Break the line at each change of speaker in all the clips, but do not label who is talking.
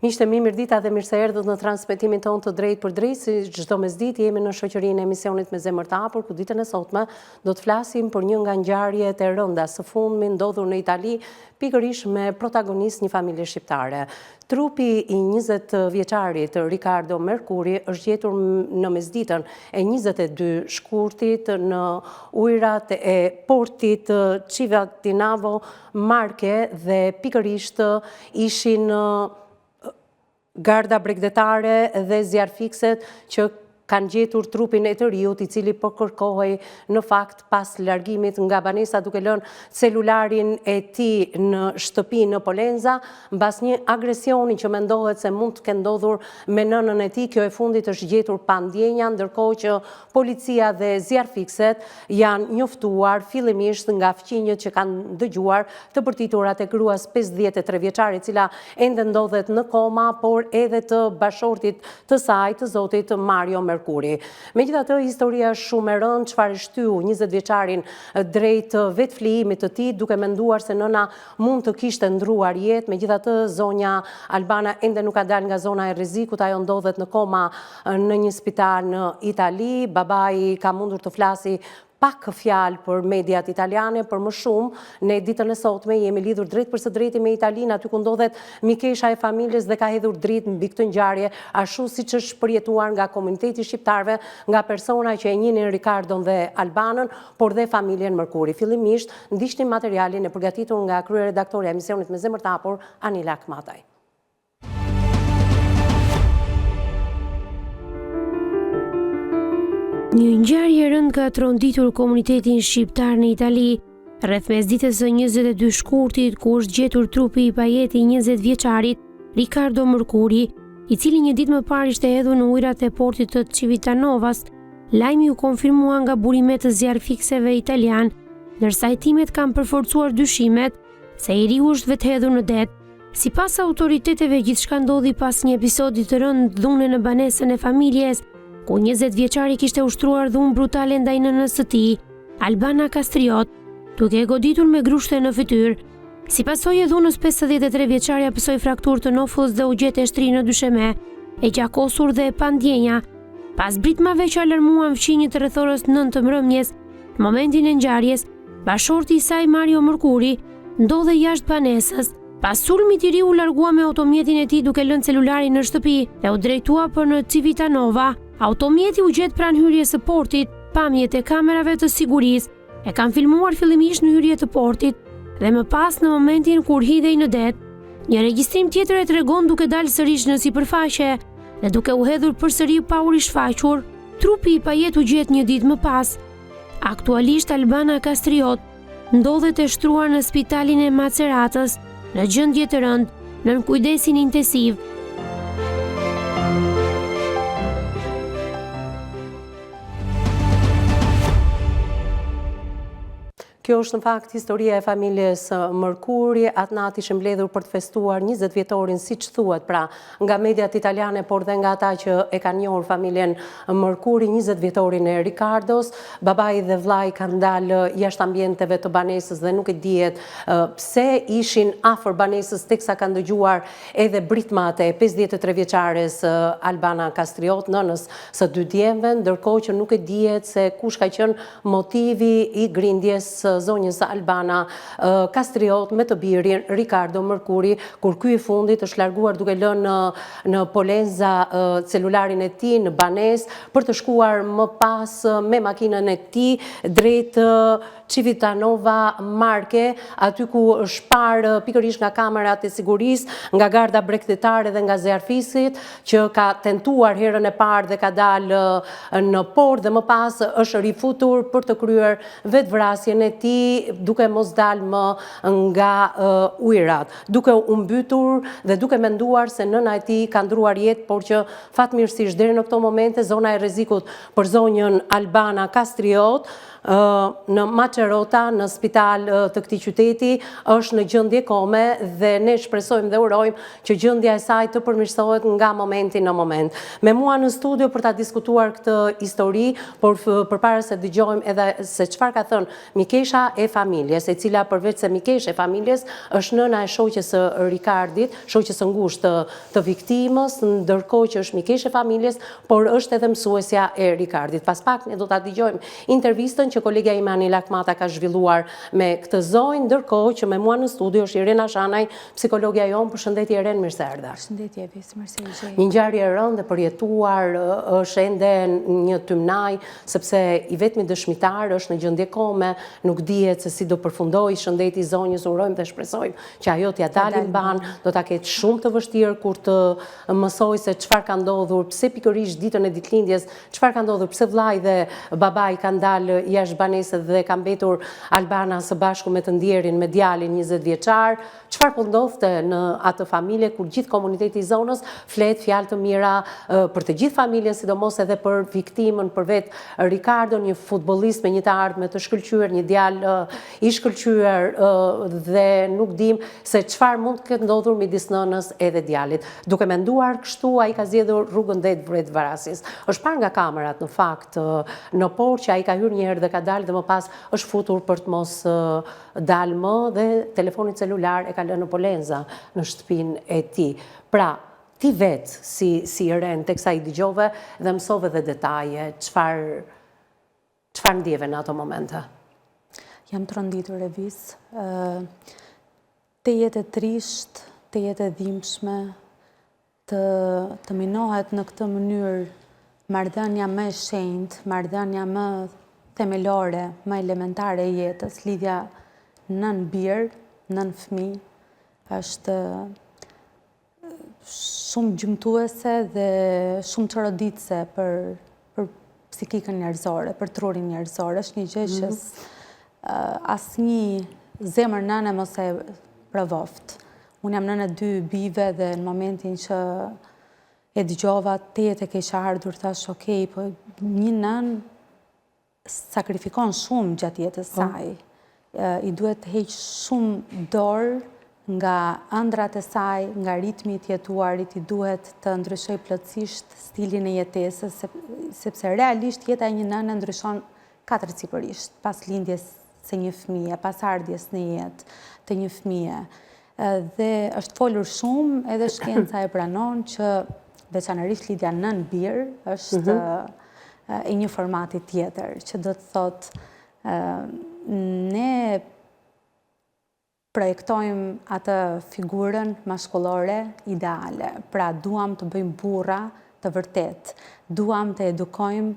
Miqtë e mi, mirëdita dhe mirë se erdhët në transmetimin tonë të drejt për drejt, si çdo mesditë jemi në shoqërinë e emisionit Me Zemër të Hapur, ku ditën e sotme do të flasim për një nga ngjarjet e rënda së fundmi ndodhur në Itali, pikërisht me protagonist një familje shqiptare. Trupi i 20 vjeçarit Riccardo Mercuri është gjetur në mesditën e 22 shkurtit në ujërat e portit Civitanova Marche dhe pikërisht ishin garda bregdetare dhe zjarfikset që kanë gjetur trupin e të riut, i cili po kërkohej në fakt pas largimit nga banesa duke lënë celularin e tij në shtëpi në Polenza, mbas një agresioni që mendohet se mund të ketë ndodhur me nënën e tij. Kjo e fundit është gjetur pa ndjenja, ndërkohë që policia dhe zjarfikset janë njoftuar fillimisht nga fqinjët që kanë dëgjuar të përtiturat e gruas 53 vjeçare, e cila ende ndodhet në koma, por edhe të bashortit të saj, të zotit Mario Mercuri. Megjithatë, historia është shumë e rëndë, çfarë shtyu 20 vjeçarin drejt vetflijimit të tij, duke menduar se nëna mund të kishte ndruar jetë. Megjithatë, zonja Albana ende nuk ka dalë nga zona e rrezikut, ajo ndodhet në koma në një spital në Itali. Babai ka mundur të flasi pak fjalë për mediat italiane, për më shumë ne ditën e sotme jemi lidhur drejt për së drejti me Italinë, aty ku ndodhet mikesha e familjes dhe ka hedhur dritë mbi këtë ngjarje, ashtu siç është përjetuar nga komuniteti shqiptarëve, nga persona që e njihnin Ricardon dhe Albanën, por dhe familjen Mercuri. Fillimisht ndiqnim materialin e përgatitur nga kryeredaktorja e emisionit Me Zemër të Hapur, Anila Akmataj.
Një ngjarje e rëndë ka tronditur komunitetin shqiptar në Itali, rreth mesditës së 22 shkurtit, ku është gjetur trupi i pajeti 20 vjeçarit Riccardo Mercuri, i cili një ditë më parë ishte hedhur në ujërat e portit të Civitanovas. Lajmi u konfirmua nga burimet të zjarfikseve italian, ndërsa hetimet kanë përforcuar dyshimet se i riu është vethedhur në det. Sipas autoriteteve, gjithçka ndodhi pas një episodi të rënd dhune në banesën e familjes, ku 20 vjeçari kishte ushtruar dhunë brutale ndaj nënës së tij, Albana Kastriot, duke e goditur me grushte në fytyrë. Si pasojë e dhunës, 53 vjeçaria pësoi frakturë të nofës dhe u gjet e shtrirë në dysheme, e gjakosur dhe e pa ndjenja. Pas britmave që alarmuan fqinjët rreth orës 9 të mbrëmjes, në momentin e ngjarjes, bashorti i saj Mario Mercuri ndodhej jashtë banesës. Pas sulmit, i riu u largua me automjetin e tij duke lënë celularin në shtëpi dhe u drejtua për në Civitanova. Automjeti u gjet pranë hyrjes së portit. Pamjet e kamerave të sigurisë e kanë filmuar fillimisht në hyrje të portit dhe më pas në momentin kur hidhej në det. Një regjistrim tjetër e tregon duke dalë sërish në sipërfaqe dhe duke u hedhur përsëri pa u rishfaqur. Trupi i pajet u gjet një ditë më pas. Aktualisht Albana Kastriot ndodhet e shtruar në spitalin e Maceratës në gjendje të rëndë, nën kujdesin intensiv.
Kjo është në fakt historia e familjes Mercuri. Atë natë ishte mbledhur për të festuar 20 vjetorin, siç thuhet, pra nga mediat italiane, por dhe nga ata që e kanë njohur familjen Mercuri, 20 vjetorin e Riccardos. Babai dhe vllai kanë dalë jashtë ambienteve të banesës dhe nuk e dihet pse ishin afër banesës, teksa kanë dëgjuar edhe britmat e 53 vjeçares Albana Kastriot, nënës së dy djemve, ndërkohë që nuk e dihet se kush ka qenë motivi i grindjes zonjës Albana Kastriot me të birin Riccardo Mercuri, kur ky i fundit është larguar duke lënë në Polenza celularin e tij në banesë për të shkuar më pas me makinën e tij drejt Civitanova Marche, aty ku është parë pikërisht nga kamerat e sigurisë, nga garda bregdetare dhe nga zjarfisit, që ka tentuar herën e parë dhe ka dalë në port dhe më pas është rifutur për të kryer vetvrasjen e tij duke mos dalë më nga ujërat, duke u mbytur dhe duke menduar se nëna e tij ka ndruar jetë, por që fatmirësisht deri në këto momente zona e rrezikut për zonjën Albana Kastriot në Macerata, në spital të këtij qyteti, është në gjendje kome dhe ne shpresojmë dhe urojmë që gjendja e saj të përmirësohet nga momenti në moment. Me mua në studio për ta diskutuar këtë histori, por përpara se dëgjojmë edhe se çfarë ka thënë mikesha mikesha e familjes, e cila përveç se mikesha e familjes është nëna e shoqes së Rikardit, shoqes së ngushtë të viktimës, ndërkohë që është mikesha e familjes, por është edhe mësuesja e Rikardit. Pas pak ne do ta dëgjojmë intervistën që kolegja ime Anila Akmata ka zhvilluar me këtë zonjë, ndërkohë që me mua në studio është Irena Shanaj, psikologja jonë. Përshëndetje Iren, mirë se erdha.
Përshëndetje Evis, mirë se u gjej.
Një ngjarje e rëndë e përjetuar është ende një tymnaj, sepse i vetmi dëshmitar është në gjendje kome, nuk dihet se si do përfundojë shëndeti i zonjës. Urojmë dhe shpresojmë që ajo t'ja dalin ban, do ta ketë shumë të vështirë kur të mësoj se çfarë ka ndodhur, pse pikërisht ditën e ditëlindjes, çfarë ka ndodhur, pse vllai dhe babai kanë dalë jashtë banesës dhe ka mbetur Albana së bashku me të ndjerin, me djalin 20 vjeçar. Çfarë po ndodhte në atë familje kur gjithë komuniteti i zonës flet fjalë të mira për të gjithë familjen, sidomos edhe për viktimën, për vetë Ricardo, një futbollist me një të ardhmë të shkëlqyer, një djalë i shkëlqyer dhe nuk dim se çfarë mund të ketë ndodhur midis nënës edhe djalit. Duke menduar kështu, ai ka zgjedhur rrugën drejt vrasjes. Është parë nga kamerat në fakt në porç që ai ka hyrë një herë dhe ka dalë dhe më pas është futur për të mos dalë më dhe telefonin celular e ka lënë në polenza në shtëpinë e tij. Pra, ti vetë si Iren teksa i dëgjove dhe mësove dhe detaje, çfarë ndjeve në ato momente?
Jam tronditur Evis. Të jetë e trisht, të jetë e dhimbshme, të minohet në këtë mënyrë marrëdhënia më e shenjtë, marrëdhënia më themelore, më elementare e jetës, lidhja nën birë, nën fëmijë, është shumë gjymtuese dhe shumë çorodice për psikikën njerëzore, për trurin njerëzor. Është një gjë që asnjë zemër nëne mos e provoft. Unë jam nënë e 2 bijve dhe në momentin që e dëgjova tetë e kisha ardhur, thash, okay, po një nën sakrifikon shumë gjatë jetës saj. I duhet të heq shumë dorë nga ëndrat e saj, nga ritmi i jetuarit, i duhet të ndryshoj plotësisht stilin e jetesës, sepse realisht jeta e një nëne ndryshon 4-sipërisht, pas lindjes së një fëmije, pas ardhjes në jetë të një fëmije. Dhe është folur shumë, edhe shkenca e pranon që veçanërisht lidhja nën-bir është e një formati tjetër, që do të thotë ne projektojmë atë figurën maskullore ideale. Pra, duam të bëjmë burra të vërtet. Duam të edukojmë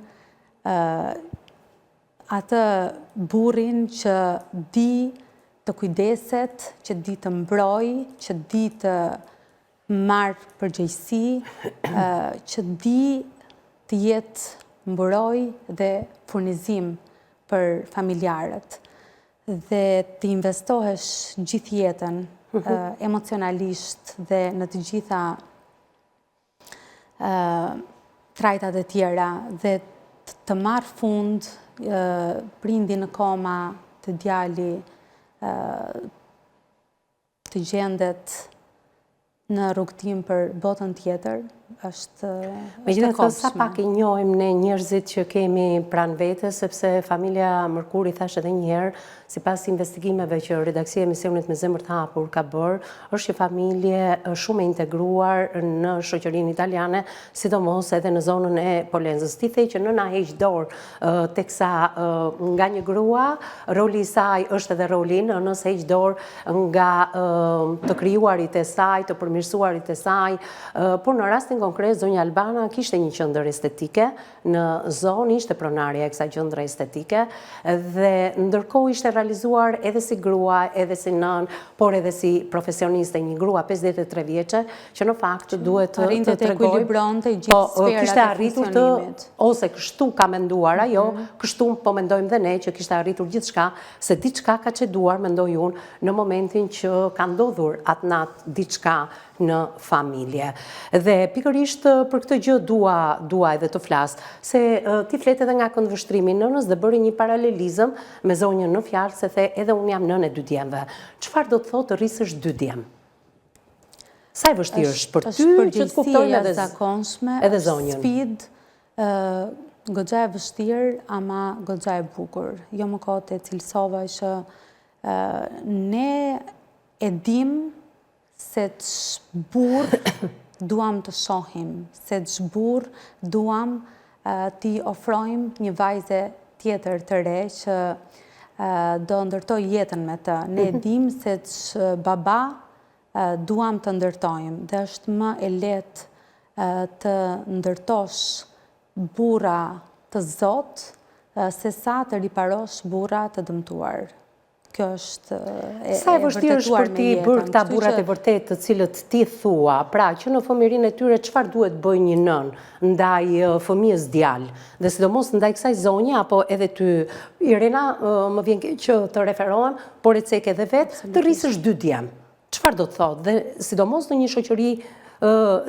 atë burrin që di të kujdeset, që di të mbroj, që di të marrë përgjegjësi, që di të jetë mburoj dhe furnizim për familjarët dhe të investohesh gjithë jetën emocionalisht dhe në të gjitha trajtat e tjera dhe të marrë fund prindi në koma, të djali të gjendet në rrugtim për botën tjetër, është
Megjithatë, sa pak i njohim ne njerëzit që kemi pranë vetes, sepse familja Mërkuri, thash edhe një herë, sipas investigimeve që redaksia e emisionit Me Zemër të Hapur ka bërë, është një familje shumë e integruar në shoqërinë italiane, sidomos edhe në zonën e Polenzës. Ti the që nëna heq dorë, teksa nga një grua, roli i saj është edhe roli i nënës, heq dorë nga të krijuarit e saj, të përmirësuarit e saj, por në rastin konkret zonja Albana kishte një qendër estetike në zonë, ishte pronarja e kësaj qendre estetike dhe ndërkohë ishte realizuar edhe si grua, edhe si nën, por edhe si profesioniste, një grua 53 vjeçe, që në fakt duhet të tregoj, kishte arritur të, ose kështu ka menduar ajo, kështu po mendojmë dhe ne që kishte arritur gjithçka, se diçka ka çeduar, mendoj unë, në momentin që ka ndodhur atë natë diçka në familje. Dhe pikërisht për këtë gjë dua edhe të flas, se ti flet edhe nga këndvështrimi nënës dhe bëri një paralelizëm me zonjën në fjalë, se the edhe unë jam nënë e 2 djemve. Çfarë do të thotë të rrisësh 2 djem? Sa e vështirë është për ty që të kuptojnë edhe zonjën?
Sfidë goxha e vështirë, ama goxha e bukur. Jo më kote cilësova që ne e dim se ç'burr duam të shohim, se ç'burr duam t'i ofrojmë një vajze tjetër të re që do ndërtoj jetën me të. Ne dim se ç'baba duam të ndërtojmë dhe është më e lehtë të ndërtosh burra të Zot se sa të riparosh burra të dëmtuar. Kjo është
Sa e vështirë është për ti bërë këta burrat e vërtet të cilët ti thua, pra që në fëmijërinë e tyre çfarë duhet bëjë një nën ndaj fëmijës djalë, dhe sidomos ndaj kësaj zonje, apo edhe ty, Irena, më vjen keq që të referohem, por e cek edhe vetë, të rrisësh 2 djem. Çfarë do të thotë? Dhe sidomos në një shoqëri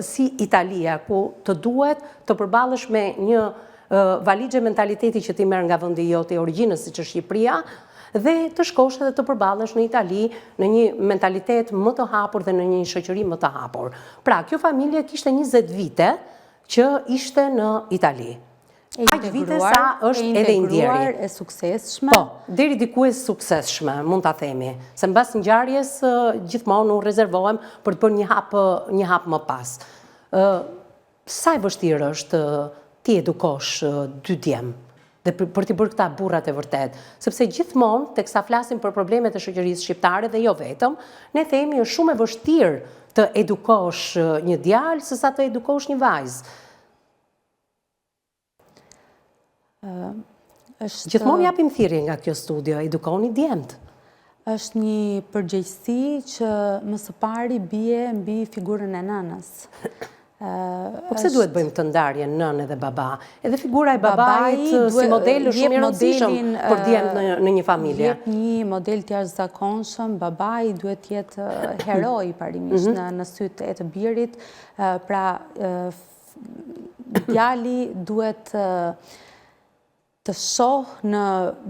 si Italia, ku të duhet të përballesh me një valixhe mentaliteti që ti merr nga vendi jot i origjinës, siç është Shqipëria, dhe të shkosh edhe të përballesh në Itali në një mentalitet më të hapur dhe në një shoqëri më të hapur. Pra, kjo familje kishte 20 vite që ishte në Itali. Aq vite sa është edhe ndjeri.
E suksesshme.
Po, deri diku e suksesshme, mund ta themi. Se mbas ngjarjes gjithmonë u rezervohem për të bërë një hap më pas. Sa e vështirë është ti edukosh 2 djem? Dhe për t'i bërë këta burrat e vërtet. Sepse gjithmonë, teksa flasim për problemet e shoqërisë shqiptare dhe jo vetëm, ne themi është shumë e vështirë të edukosh një djalë sesa të edukosh një vajzë. Gjithmonë japim thirrje nga kjo studio, edukoni djemt.
Është një përgjegjësi që më së pari bie mbi figurën e nënës.
Po pse duhet bëjmë të ndarjen nënë dhe baba? Edhe figura e babait si model është shumë i rëndësishëm për djemt në një familje.
Jep një model të jashtëzakonshëm, babai duhet të jetë heroi parimisht në sytë e të birit, pra djali duhet të shoh në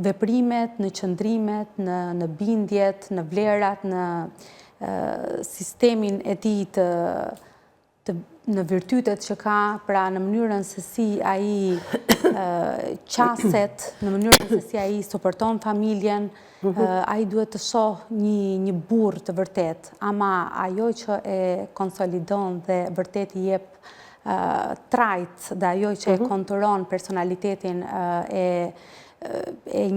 veprimet, në qëndrimet, në bindjet, në vlerat, në sistemin e tij në virtytet që ka, pra në mënyrën se si ai qaset, në mënyrën se si ai suporton familjen, ai duhet të shoh një burr të vërtet, ama ajo që e konsolidon dhe vërtet i jep trajt dhe ajo që e konturon personalitetin e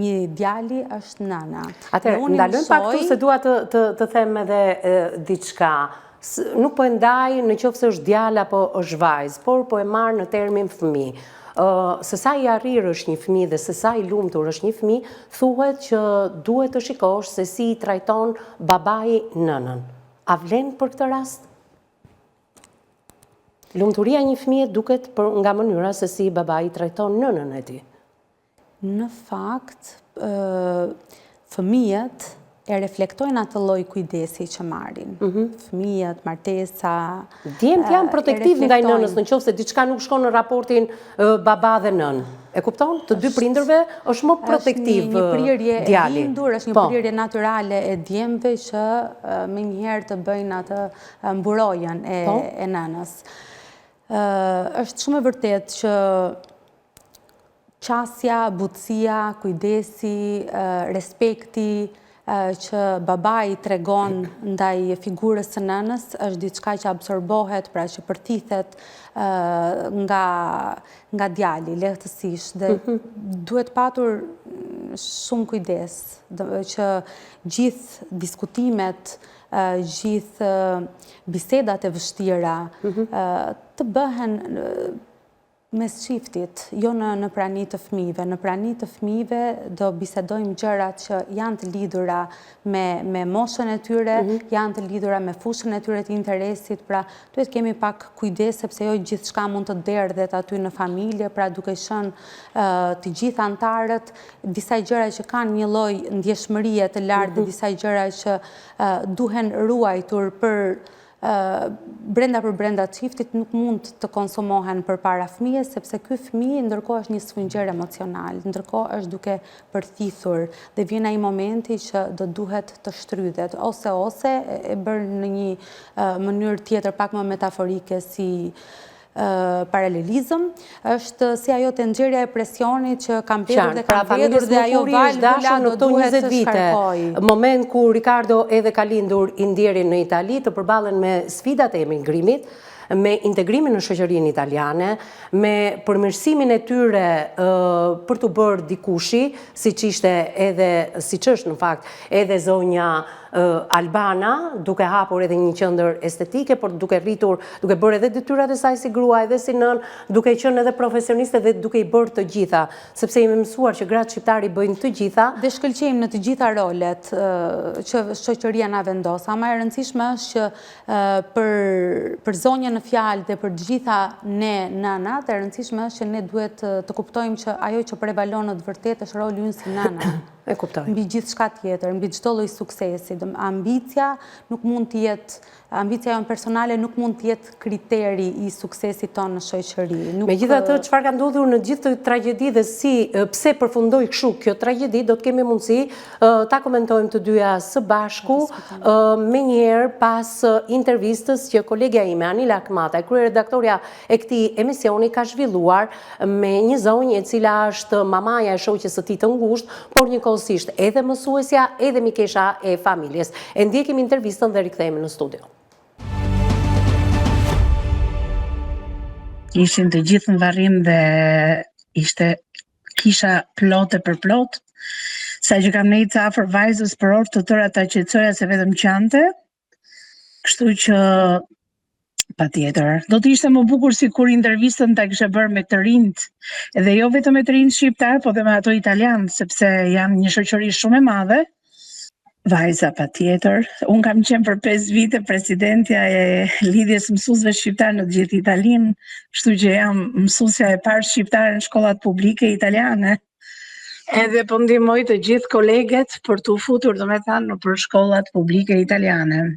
një djali është nëna.
Atëherë, ndalojmë pak këtu se dua të them edhe diçka. Nuk po e ndaj në qoftë se është djalë apo është vajzë, por po e marr në termin fëmijë. Se sa i arrir është një fëmijë dhe se sa i lumtur është një fëmijë, thuhet që duhet të shikosh se si i trajton babai nënën. A vlen për këtë rast? Lumturia e një fëmije duket nga mënyra se si babai i trajton nënën e tij.
Në fakt, fëmijët e reflektojnë atë lloj kujdesi që marrin. Fëmijët, martesa...
Djemt janë protektiv ndaj nënës, në qoftë se diçka nuk shkon në raportin baba dhe nën. E kupton? Të dy prindërve është më protektiv
djali. Është një prirje e lindur, është një
Po.
prirje natyrale e djemve që me njëherë të bëjnë atë mburojen e nënës. Është shumë e vërtet që qasja, butësia, kujdesi, respekti që babai tregon ndaj figurës së nënës është diçka që absorbohet, pra që përthithet nga djali, lehtësisht, dhe duhet patur shumë kujdes që gjithë diskutimet, gjithë bisedat e vështira të bëhen mes çiftit, jo në prani të fëmijëve. Në prani të fëmijëve do bisedojmë gjërat që janë të lidhura me moshën e tyre, janë të lidhura me fushën e tyre të interesit, pra duhet kemi pak kujdes sepse jo gjithçka mund të derdhet aty në familje, pra duke qenë të gjithë antarët, disa gjëra që kanë një lloj ndjeshmërie të lartë dhe disa gjëra që duhen ruajtur brenda për brenda çiftit nuk mund të konsumohen përpara fëmijës, sepse ky fëmijë ndërkohë është një sfungjer emocional, ndërkohë është duke përthithur dhe vjen ai momenti që do duhet të shtrydhet, ose e bërë në një mënyrë tjetër pak më metaforike si paralelizëm, është si ajo të nxjerrja e presionit që kam mbetur dhe kam vjedhur dhe ajo
valvula
do duhet të shkarkoj.
Moment ku Ricardo edhe ka lindur i ndjerin në Itali të përballen me sfidat e emigrimit, me integrimin në shoqërinë italiane, me përmirësimin e tyre për të bërë dikushi, siç është në fakt edhe zonja Albana, duke hapur edhe një qendër estetike, por duke rritur, duke bërë edhe detyrat e saj si grua edhe si nën, duke qenë edhe profesioniste dhe duke i bërë të gjitha, sepse jemi mësuar që gratë shqiptari bëjnë të gjitha.
Dhe shkëlqejmë në të gjitha rolet që shoqëria na vendos. Ama e rëndësishme është që për zonjën në fjalë dhe për të gjitha ne nënat, e rëndësishme është që ne duhet të kuptojmë që ajo që prevalon në të vërtetë është roli ynë si nëna.
E kuptoj.
Mbi gjithë shka tjetër, mbi çdo lloj suksesi. Ambicia nuk mund të jetë, ambicia jonë personale nuk mund të jetë kriteri i suksesit tonë në shoqëri.
Megjithatë, çfarë ka ndodhur në gjithë këtë tragjedi dhe pse përfundoi kështu kjo tragjedi, do të kemi mundësi ta komentojmë të dyja së bashku, menjëherë pas intervistës që kolegja ime Anila Akmata, kryeredaktorja e këtij emisioni, ka zhvilluar me një zonjë e cila është mamaja e shoqes së tij të ngushtë, por njëkohësisht edhe mësuesja, edhe mikesha e familjes. E ndjekim intervistën dhe rikthehemi në studio.
Ishin të gjithë në varrim dhe ishte kisha plote për plot, sa që kam nejtë afër vajzës për orë të tëra ta qetësoja se vetëm qante, kështu që patjetër. Do të ishte më bukur si kur intervistën ta kishe bërë me të rinjt, edhe jo vetëm me të rinjt shqiptar, po dhe me ato italian, sepse janë një shoqëri shumë e madhe. Vajza patjetër. Unë kam qenë për 5 vite presidentja e lidhjes mësuesve shqiptar në gjithë Italinë, kështu që jam mësuesja e parë shqiptare në shkollat publike italiane. Edhe po ndihmoj të gjithë koleget për të u futur, domethënë, në shkollat publike italiane.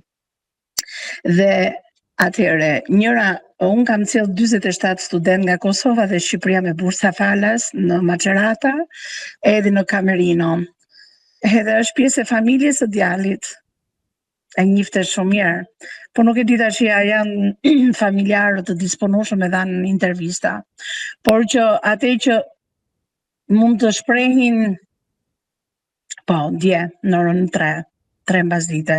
Dhe atëherë, unë kam cilë 47 student nga Kosova dhe Shqipëria me bursa falas në Macerata, edhe në Camerino. Edhe është pjesë e familjes së djalit. E njifte shumë mirë. Po nuk e di tash a janë familjarë të disponueshëm me dhanë intervista. Por që atë që mund të shprehin, po, dje, në orën 3 mbasdite.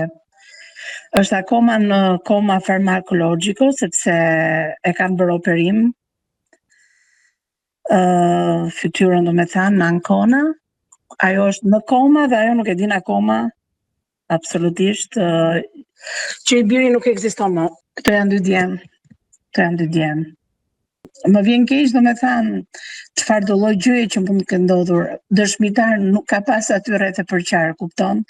Është akoma në koma farmakologjiko, sepse e kanë bërë operim. Fytyrën do me thanë në ankona. Ajo është në koma dhe ajo nuk e din akoma absolutisht që i biri nuk ekziston më. Këto janë dy djem. Më vjen keq do me thanë çfarë do lloj gjëje që mund të ndodhur. Dëshmitar nuk ka pas aty rreth e përqar, kupton?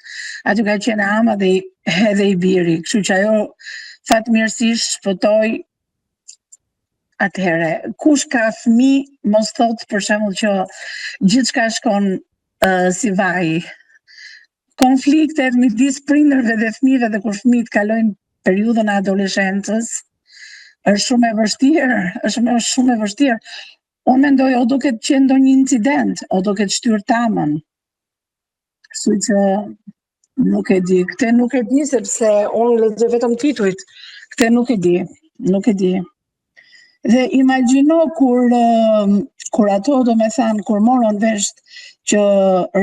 Aty ka qenë ama dhe edhe i biri, kështu që ajo fatmirësisht shpëtoi. Atëherë, kush ka fëmijë mos thotë për shembull që gjithçka shkon si vaj. Konfliktet midis prindërve dhe fëmijëve dhe kur fëmijët kalojnë periudhën e adoleshencës, është shumë e vështirë. Unë mendoj o do ketë qenë ndonjë incident, o do ketë shtyr tamën. Kështu që nuk e di. Këtë nuk e di sepse unë lexoj vetëm titujt. Këtë nuk e di. Dhe imagjino kur ato do me thanë, kur morën vesh që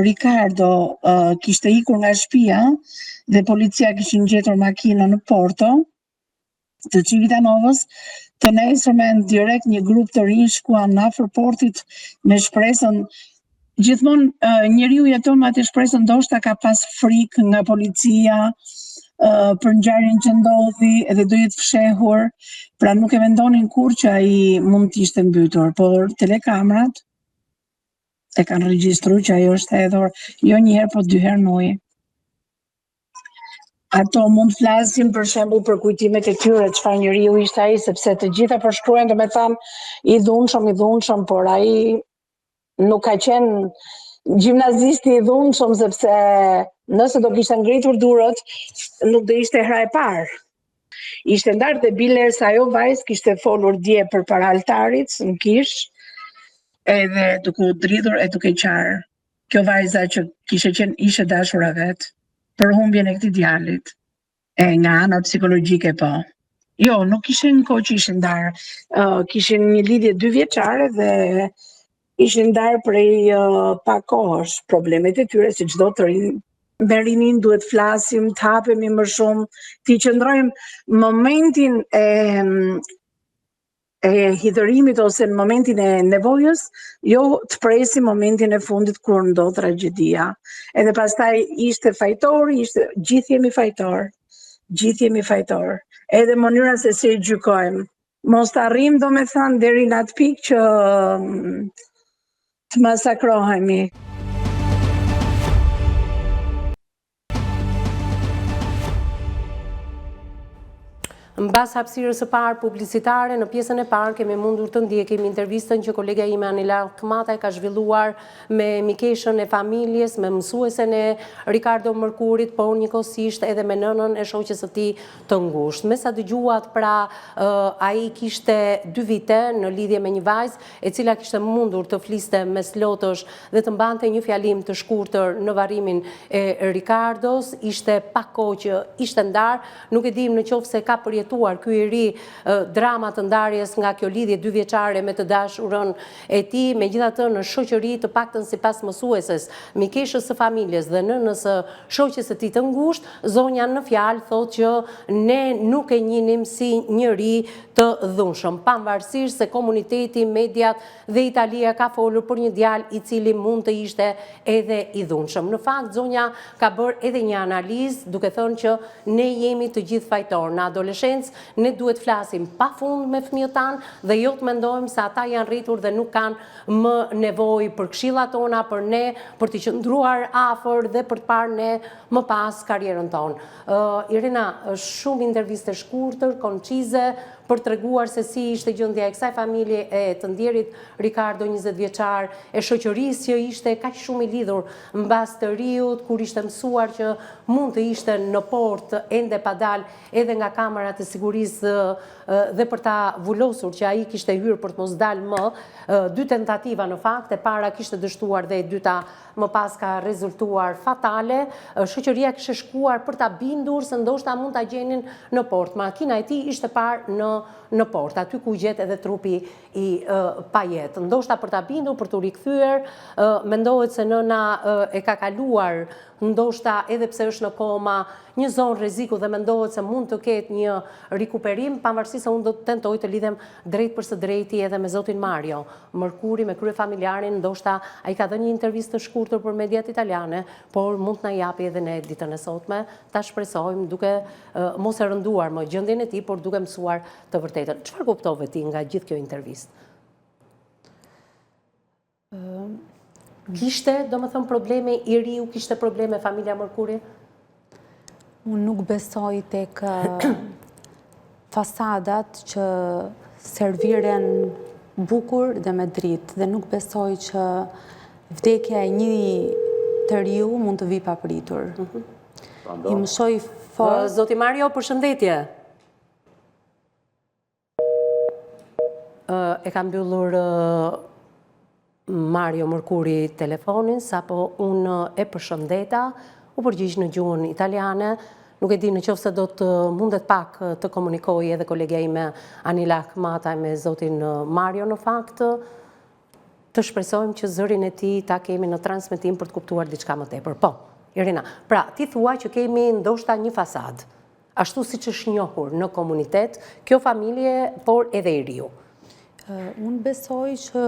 Ricardo kishte ikur nga shtëpia dhe policia kishin gjetur makinën në Porto të Civitanovës, të nesërmen direkt një grup të rinj shkuan në afër portit me shpresën, gjithmonë njeriu jeton me atë shpresën ndoshta ka pas frikë nga policia për ngjarjen që ndodhi edhe do jetë fshehur, pra nuk e mendonin kurrë që ai mund të ishte mbytur, por telekamrat e kanë regjistruar që ajo është hedhur jo një herë, po 2 herë në ujë. Ato mund të flasin për shembull për kujtimet e tyre, çfarë njeriu ishte ai, sepse të gjitha përshkruajnë domethënë i dhunshëm, por ai nuk ka qenë gjimnazisti i dhunshëm, sepse nëse do kishte ngritur durët, nuk do ishte hera e parë. Ishte ndarë dhe bile se ajo vajzë kishte folur dje përpara altarit në kish, edhe duke u dridhur e duke qarë. Kjo vajza që ishte dashura vet për humbjen e këtij djalit. E nga ana psikologjike po. Jo, nuk ishin kohë që ishin ndarë. Kishin një lidhje 2 vjeçare dhe ishin ndarë prej pak kohësh. Problemet e tyre, si çdo të rinë, me rinin duhet flasim, të hapemi më shumë, të qëndrojmë momentin e hidhërimit ose në momentin e nevojës, jo të presim momentin e fundit kur ndodh tragjedia. Edhe pastaj ishte fajtori, gjithë jemi fajtor. Gjithë jemi fajtor. Edhe mënyra se si gjykojmë. Mos të arrim, do me thënë, deri në atë pikë që të masakrohemi.
Mbas hapësirës së parë publicitare, në pjesën e parë kemi mundur të ndjekim intervistën që kolega ime Anila Kmataj ka zhvilluar me mikeshën e familjes, me mësuesen e Ricardo Mërkurit, por njëkohësisht edhe me nënën e shoqes së tij të ngushtë. Me sa dëgjuat, pra ai kishte 2 vite në lidhje me një vajzë e cila kishte mundur të fliste mes lotësh dhe të mbante një fjalim të shkurtër në varrimin e Ricardos. Ishte pak kohë që ishte ndarë, nuk e dim nëse ka përjetuar ky i ri drama të ndarjes nga kjo lidhje 2 vjeçare me të dashurën e tij. Megjithatë, në shoqëri, të paktën sipas mësueses, mikeshës së familjes dhe nënës së shoqes së tij të ngushtë, zonja në fjalë thotë që ne nuk e njinim si njëri të dhunshëm, pavarësisht se komuniteti, mediat dhe Italia ka folur për një djalë i cili mund të ishte edhe i dhunshëm. Në fakt, zonja ka bërë edhe një analizë duke thënë që ne jemi të gjithë fajtor. Në adoleshencë ne duhet flasim pa fund me fëmijët tanë dhe jo të mendojmë se ata janë rritur dhe nuk kanë më nevojë për këshillat tona, për ne, për të qëndruar afër dhe për të parë ne më pas karrierën tonë. Irina, shumë interviste shkurtër, koncize, për të treguar se si ishte gjendja e kësaj familje e të ndjerit Ricardo 20 vjeçar, e shoqërisë që ishte kaq shumë i lidhur mbas të riut, kur ishte mësuar që mund të ishte në port ende pa dalë edhe nga kamerat e sigurisë dhe për ta vullosur që ai kishte hyrë për të mos dalë më. 2 tentativa në fakt, e para kishte dështuar dhe e dyta më pas ka rezultuar fatale. Shoqëria kishte shkuar për ta bindur se ndoshta mund ta gjenin në port. Makina e tij ishte parë në port, aty ku gjet edhe trupi i pajet. Ndoshta për ta bindur, për t'u rikthyer, mendohet se nëna e ka kaluar, ndoshta edhe pse është në koma, një zonë rreziku dhe mendohet se mund të ketë një rikuperim, pavarësisht se unë do të tentoj të lidhem drejt për së drejti edhe me zotin Mario Mërkuri, me kryefamiljarin. Ndoshta ai ka dhënë një intervistë të shkurtër për mediat italiane, por mund të na japi edhe ne ditën e sotme, ta shpresojmë duke mos e rënduar më gjendjen e tij, por duke mësuar të vërtetën. Çfarë kuptove ti nga gjithë kjo intervistë? Kishte, do më thëmë, probleme i riu, kishte probleme familja Mërkuri?
Unë nuk besoj tek fasadat që serviren bukur dhe me dritë, dhe nuk besoj që vdekja e një të riu mund të vi papritur. I mësoj fort.
Zoti Mario, përshëndetje. E kam mbyllur Mario Mërkuri telefonin, sapo unë e përshëndeta, u përgjigj në gjuhën italiane. Nuk e di nëse do të mundet pak të komunikoj edhe kolegja ime Anila Kmataj me zotin Mario në fakt. Të shpresojmë që zërin e tij ta kemi në transmetim për të kuptuar diçka më tepër. Po, Irina, pra ti thua që kemi ndoshta një fasadë, ashtu siç është njohur në komunitet, kjo familje, por edhe i riu.
Unë besoj që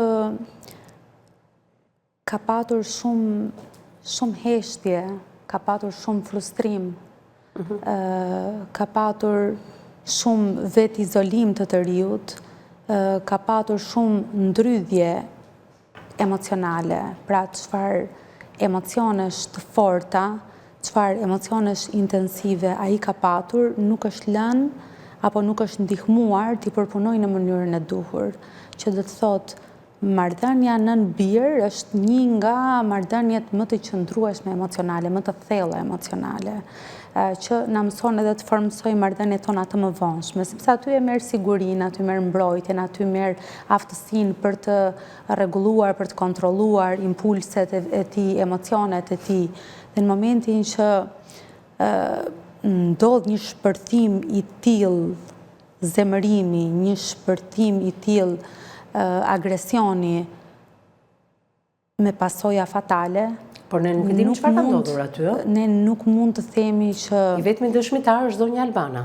ka patur shumë heshtje, ka patur shumë frustrim, ka patur shumë vet izolim të riut, ka patur shumë ndrydhje emocionale, pra çfarë emocionesh të forta, çfarë emocionesh intensive ai ka patur, nuk është lënë apo nuk është ndihmuar t'i përpunojë në mënyrën e duhur, që do të thotë marrëdhënia nën bir është një nga marrëdhëniet më të qëndrueshme emocionale, më të thella emocionale, që na mëson edhe të formsoj marrëdhëniet tona të mëvonshme, sepse aty e merr sigurinë, aty merr mbrojtjen, aty merr aftësinë për të rregulluar, për të kontrolluar impulset e tij, emocionet e tij. Dhe në momentin që ndodh një shpërthim i tillë zemërimi, një shpërtim i tillë agresioni me pasoja fatale.
Por ne nuk e dimë çfarë ka ndodhur aty.
Ne nuk mund të themi që
I vetmi dëshmitar është zonja Albana.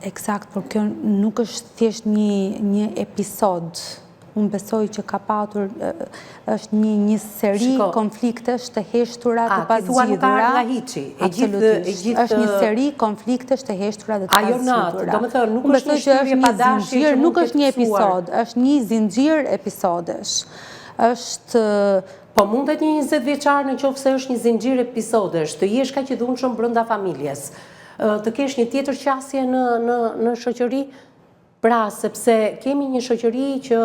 Eksakt, por kjo nuk është thjesht një episod. Unë besoj që ka patur është një seri konfliktesh të heshtura të pasgjidhura. Absolutisht. Është një seri konfliktesh të heshtura dhe të pasgjidhura.
Domethënë nuk është një shtypje pa dashje,
nuk është një episod, është një zinxhir episodesh. Është
po mundet një 20 vjeçar në qoftë se është një zinxhir episodesh, të jesh kaq i dhunshëm brenda familjes, të kesh një tjetër qasje në shoqëri, pra sepse kemi një shoqëri që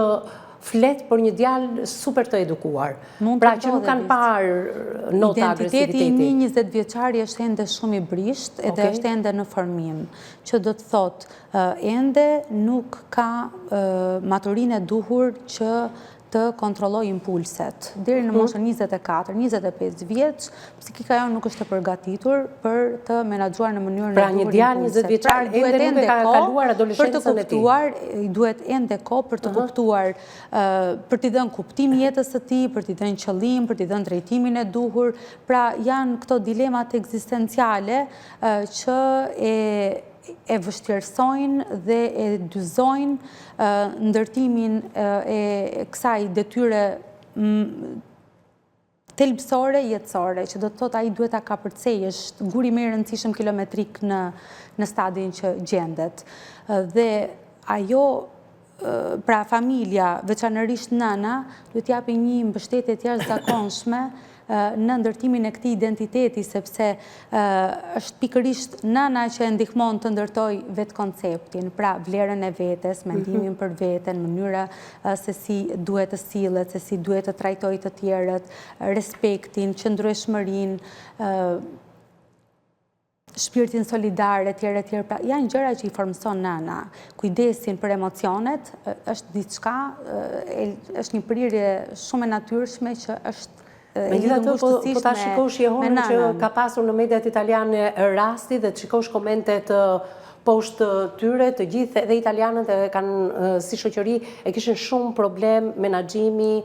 flet për një djalë super të edukuar. Pra që nuk kanë parë nota agresiviteti.
Identiteti i një 20 vjeçari është ende shumë i brisht, edhe është ende në formim, që do të thotë ende nuk ka maturinë e duhur që të kontrolloj impulset. Deri në moshën 24, 25 vjeç, psikika jonë nuk është e përgatitur për të menaxhuar në mënyrën e duhur.
Pra një djalë 20 vjeçar ende nuk e ka kaluar adoleshencën e tij.
Duhet ende kohë për të kuptuar, për t'i dhënë kuptim jetës së tij, për t'i dhënë qëllim, për t'i dhënë drejtimin e duhur. Pra janë këto dilemat ekzistenciale që e vështirësojnë dhe e dyzojnë ndërtimin e kësaj detyre thelbësore jetësore, që do të thotë ai duhet ta kapërcej, është guri më i rëndësishëm kilometrik në stadin që gjendet. Dhe ajo, pra familja, veçanërisht nëna, duhet t'japi një mbështetje të jashtëzakonshme në ndërtimin e këtij identiteti, sepse është pikërisht nëna që e ndihmon të ndërtoj vetë konceptin, pra vlerën e vetes, mendimin për veten, mënyra se si duhet të sillet, se si duhet të trajtoj të tjerët, respektin, qëndrueshmërinë, shpirtin solidar e tjerë, pra janë gjëra që i formson nëna. Kujdesin për emocionet është diçka, është një prirje shumë e natyrshme që është
megjithatë, po ta shikosh Jehonën që ka pasur në mediat italiane rasti dhe të shikosh komentet poshtë tyre, të gjithë edhe italianët kanë si shoqëri e kishin shumë problem menaxhimi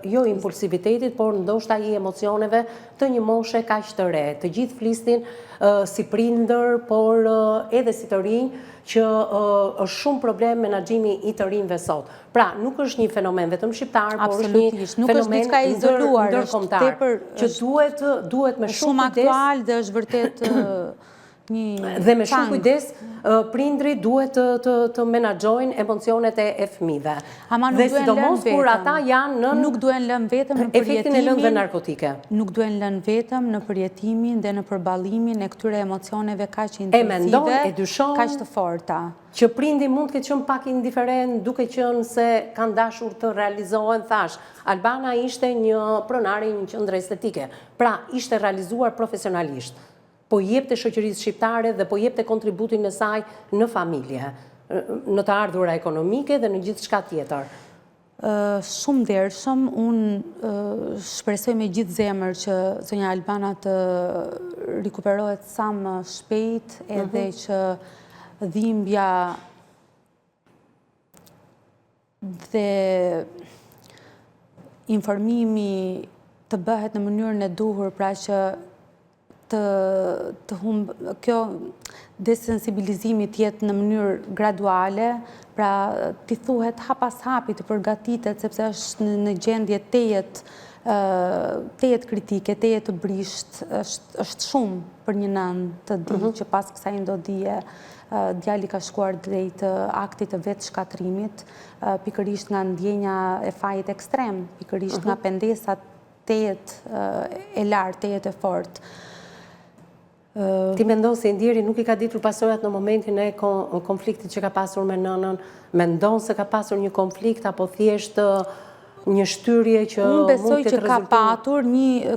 jo impulsivitetit, por ndoshta i emocioneve të një moshe kaq të re. Të gjithë flisnin si prindër, por edhe si të rinj, që është shumë problem menaxhimi i të rinjve sot. Pra, nuk është një fenomen vetëm shqiptar, por është një fenomen ndërkombëtar, që duhet me shumë kujdes.
Shumë aktual dhe është vërtet
dhe me shumë kujdes, prindri duhet të menaxhojnë emocionet e fëmijëve. Dhe sidomos kur ata janë në
nuk duhen lënë vetëm në
efektin e lëndëve narkotike.
Nuk duhen lënë vetëm në përjetimin dhe në përballimin e këtyre emocioneve kaq intensive, kaq të forta.
Që prindi mund të ketë qenë pak indiferent, duke qenë se kanë dashur të realizohen, thash. Albana ishte një pronare një qendre estetike, pra ishte realizuar profesionalisht. Po jepte shoqërisë shqiptare dhe po jepte kontributin e saj në familje, në të ardhura ekonomike dhe në gjithë shka tjetër.
Shumë ndershëm, unë shpresoj me gjithë zemër që zonja Albana të rikuperohet sa më shpejt edhe që dhimbja dhe informimi të bëhet në mënyrën e duhur, pra që kjo desensibilizimi tjetë në mënyrë graduale, pra t'i thuhet hap pas hapi të përgatitet, sepse është në gjendje tejet kritike, tejet të brisht, është shumë për një nënë të di që pas kësaj ndodhije djali ka shkuar drejt aktit të vetë shkatrimit, pikërisht nga ndjenja e fajit ekstrem, pikërisht nga pendesat tejet e lartë, tejet e fortë.
Ti mendon se Indiri nuk i ka ditur pasojat në momentin e konfliktit që ka pasur me nënën? Mendon se ka pasur një konflikt apo thjesht një shtyrje që
mund të rezultuar? Unë besoj që ka patur,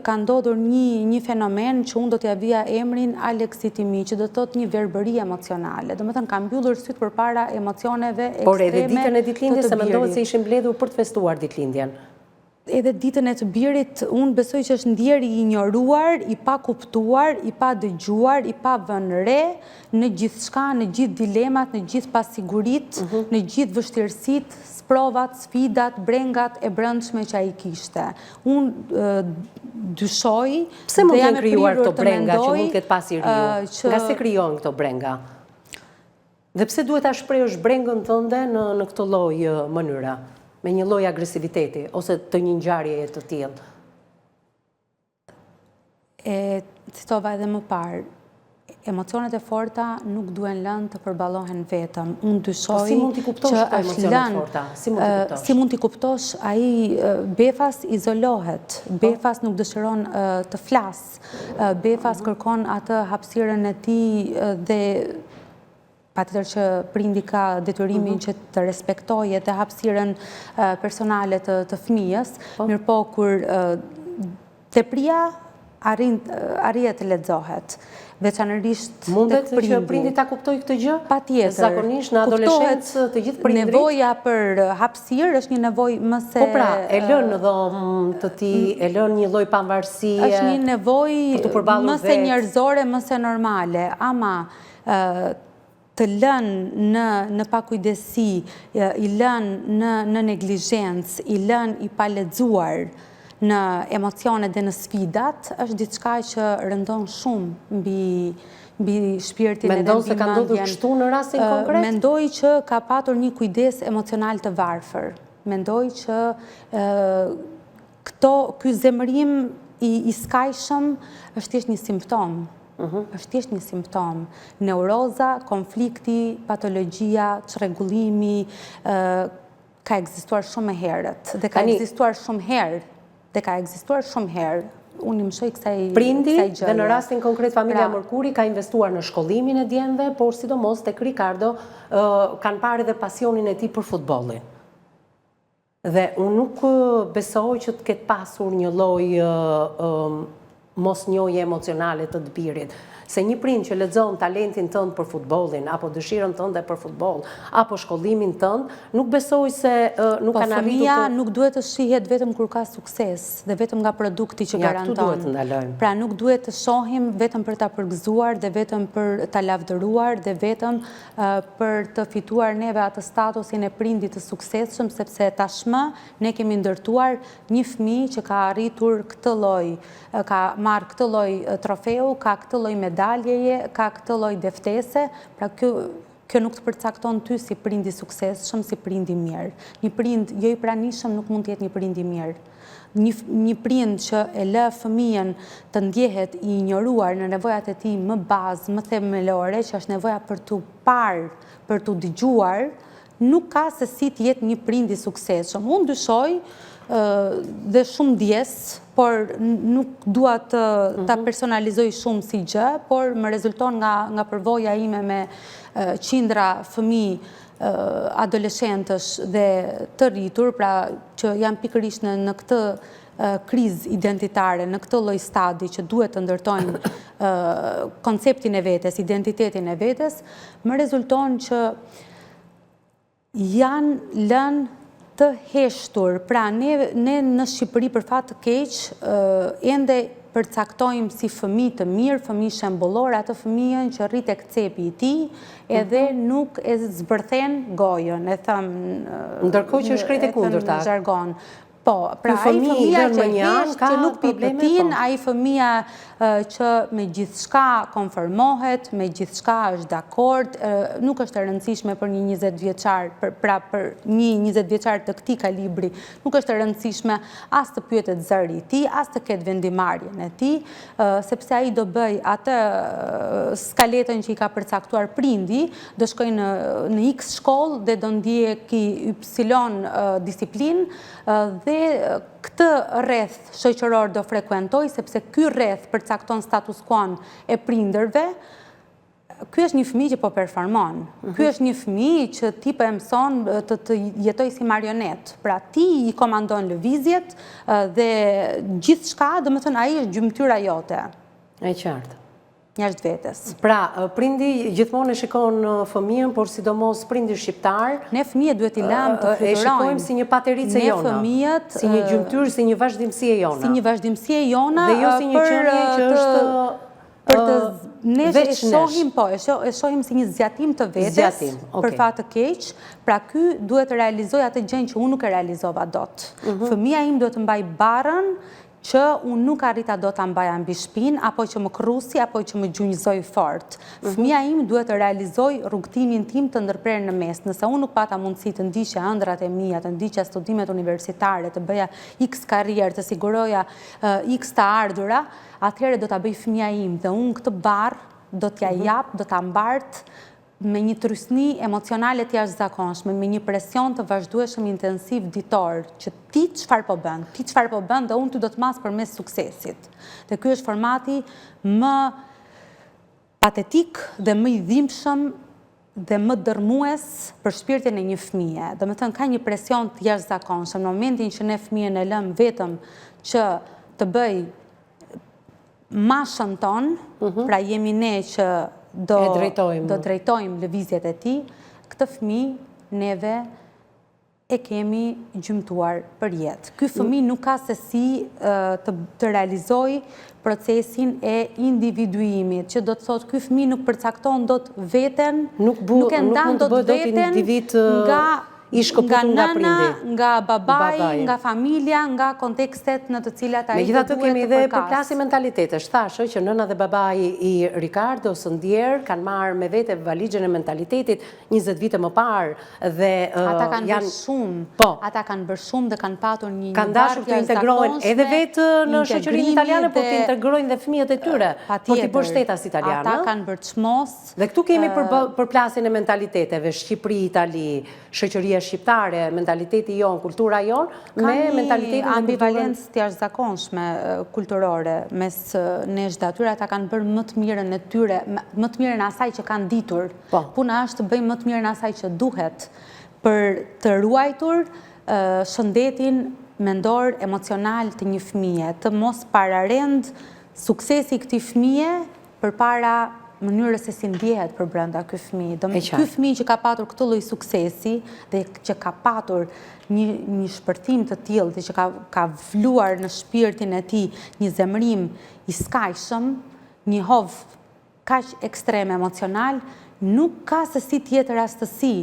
ka ndodhur një fenomen që unë do t'ja vija emrin aleksitimi, që do të thotë një verbëri emocionale. Do të thënë ka mbyllur syt përpara emocioneve ekstreme.
Por edhe ditën e ditëlindjes se mendohet se ishin mbledhur për të festuar ditëlindjen.
edhe ditën e të birit, unë besoj që është ndjeri i injoruar, i pa kuptuar, i pa dëgjuar, i pa vënë re, në gjithë shka, në gjithë dilemat, në gjithë pasigurit, në gjithë vështirësit, sprovat, sfidat, brengat e brëndshme që a i kishte. Unë dyshoj...
Pse mund të krijuar këto brenga që mund këtë pasi riu? Nga se krijon këto brenga? Dhe pse duhet ta shprehësh brengën tënde në këtë lloj mënyra? Me një lloj agresiviteti, ose të një ngjarjeje të tillë?
Citova edhe më parë, emocionet e forta nuk duhen lënë të përballohen vetëm. Unë dyshoj
si mund t'i kuptosh këto emocionet forta?
Si mund t'i kuptosh? Ai befas izolohet, befas nuk dëshiron të flasë, befas kërkon atë hapësirën e tij dhe patjetër që prindi ka detyrimin që të respektojë dhe hapësirën personale të fëmijës, mirëpo kur tepria arrihet të lexohet. Veçanërisht
mundet që prindi ta kuptojë këtë gjë?
Patjetër.
Zakonisht në adoleshencë të gjithë prindrit.
Nevoja për hapësirë është një nevojë më se...
Po pra, e lën në dhomë të ti, e lën një lloj pavarësie.
Është një nevojë më se njerëzore, më se normale, ama të lënë në pakujdesi, i lënë në neglizhencë, i lënë i palexuar në emocionet dhe në sfidat, është diçka që rëndon shumë mbi shpirtin e
mendon se ka ndodhur kështu në rastin konkret?
Mendoj që ka patur një kujdes emocional të varfër. Mendoj që ky zemërim i skajshëm është thjesht një simptom. Është thjesht një simptom. Neuroza, konflikti, patologjia, çrregullimi ka ekzistuar shumë herët dhe ka ekzistuar shumë herë. Unë më shoj kësaj gjëje.
Prindi dhe në rastin konkret familja Mërkuri ka investuar në shkollimin e djemve, por sidomos tek Ricardo kanë parë edhe pasionin e tij për futbollin. Dhe unë nuk besoj që të ketë pasur një lloj mosnjohje emocionale të të birit. Se një prind që lexon talentin tënd për futbollin, apo dëshirën tënde për futboll, apo shkollimin tënd, nuk besoj se nuk kanë arritur
fëmia nuk duhet të shihet vetëm kur ka sukses dhe vetëm nga produkti që garanton.
Këtu duhet të ndalojmë.
Pra nuk duhet të shohim vetëm për ta përgëzuar dhe vetëm për ta lavdëruar dhe vetëm për të fituar neve atë statusin e prindit të suksesshëm, sepse tashmë ne kemi ndërtuar një fëmijë që ka arritur këtë lloj, ka marrë këtë lloj trofeu, ka këtë lloj medaljeje, ka këtë lloj deftese, pra kjo nuk të përcakton ty si prind i suksesshëm, si prind i mirë. Një prind jo i pranishëm nuk mund të jetë një prind i mirë. Një prind që e lë fëmijën të ndjehet i injoruar në nevojat e tij më bazë, më themelore, që është nevoja për t'u parë, për t'u dëgjuar, nuk ka se si të jetë një prind i suksesshëm. Unë dyshoj dhe shumë ndjes, por nuk dua ta personalizoj shumë si gjë, por më rezulton nga përvoja ime me qindra fëmijë adoleshentësh dhe të rritur, pra që janë pikërisht në këtë krizë identitare, në këtë lloj stadi që duhet të ndërtojnë konceptin e vetes, identitetin e vetes, më rezulton që janë lënë të heshtur. Pra, ne në Shqipëri për fat të keq, ende përcaktojmë si fëmijë të mirë, fëmijë shembullor, atë fëmijën që rrit tek cepi i tij, edhe nuk e zbërthen gojën, e them.
Ndërkohë që shkret e kundërta.
Në jargon. Po, pra ai fëmia që hesht, që nuk pipetin, ai fëmia që me gjithçka konformohet, me gjithçka është dakord, nuk është e rëndësishme për një 20 vjeçar, pra për një 20 vjeçar të këtij kalibri, nuk është e rëndësishme as të pyetet zëri i tij, as të ketë vendimarrjen e tij, sepse ai do bëj atë skaletën që i ka përcaktuar prindi, do shkojë në X shkollë dhe do ndjeki Y disiplinë dhe këtë rreth shoqëror do frekuentoj, sepse ky rreth përcakton status quo-n e prindërve. Ky është një fëmijë që po performon. Ky është një fëmijë që ti po e mëson të jetoj si marionet. Pra ti i komandon lëvizjet dhe gjithçka, domethënë ai është gjymtyra jote.
E qartë.
jashtë vetes.
Pra, prindi gjithmonë e shikon fëmijën, por sidomos prindi shqiptar.
Ne fëmijët duhet i lëmë të fluturojnë.
E shikojmë si një patericë e jona.
Ne fëmijët
si një gjymtyr, si një vazhdimsi e jona.
Si një vazhdimsi e jona.
Dhe jo si një qenie që është
për të ne e shohim e shohim si një zgjatim të vetes për fat të keq, pra ky duhet të realizoj atë gjën që unë nuk e realizova dot. Fëmia im duhet të mbaj barrën që unë nuk arrita do të mbaja mbi shpinë, apo që më krusi, apo që më gjunjëzoj fort. Fëmia im duhet të realizoj rrugtimin tim të ndërprerë në mes. Nëse unë nuk pata mundësi të ndiqja ëndrat e mia, të ndiqja studimet universitare, të bëja X karrierë, të siguroja X të ardhura, atëherë do ta bëj fëmia im dhe unë këtë barr do t'ja jap, do ta mbart me një trysni emocionale të jashtëzakonshme, me një presion të vazhdueshëm intensiv ditor, që ti çfarë po bën dhe unë ty do të mas përmes suksesit. Dhe ky është formati më patetik dhe më i dhimbshëm dhe më dërmues për shpirtin e një fëmije. Do të thënë ka një presion të jashtëzakonshëm në momentin që ne fëmijën e lëm vetëm që të bëj mashën ton, pra jemi ne që do drejtojmë lëvizjet e tij, këtë fëmijë neve e kemi gjymtuar për jetë. Ky fëmijë nuk ka se si të realizoj procesin e individuimit, që do të thotë ky fëmijë nuk përcakton dot veten, nuk e ndan dot veten nga nëna, nga babai, nga familja, nga kontekstet në të cilat ai duhet të përkas.
Megjithatë kemi dhe përplasje mentalitetesh. Thashë që nëna dhe babai i Ricardo së ndjerë kanë marrë me vete valixhen e mentalitetit 20 vite më parë dhe
ata kanë bërë shumë. Ata kanë bërë shumë dhe kanë patur një
kanë dashur të integrohen edhe vetë në shoqërinë italiane, por të integrojnë dhe fëmijët e tyre, por të bështetas italiane.
Ata kanë bërë çmos.
Dhe këtu kemi përplasjen e mentaliteteve, Shqipëri, Itali, shoqëria shqiptare, mentaliteti jon, kultura jon, me mentalitetin
e ambivalencë të jashtëzakonshme kulturore mes nesh dhe atyre. Ata kanë bërë më të mirën e tyre, më të mirën asaj që kanë ditur. Puna është të bëjmë më të mirën asaj që duhet për të ruajtur shëndetin mendor, emocional të një fëmije, të mos pararend suksesi i këtij fëmije përpara mënyrës se si ndjehet për brenda ky fëmijë. Ky fëmijë që ka patur këtë lloj suksesi dhe që ka patur një shpërthim të tillë dhe që ka vluar në shpirtin e tij një zemrim i skajshëm, një hov kaq ekstrem emocional, nuk ka se si tjetë rastësi,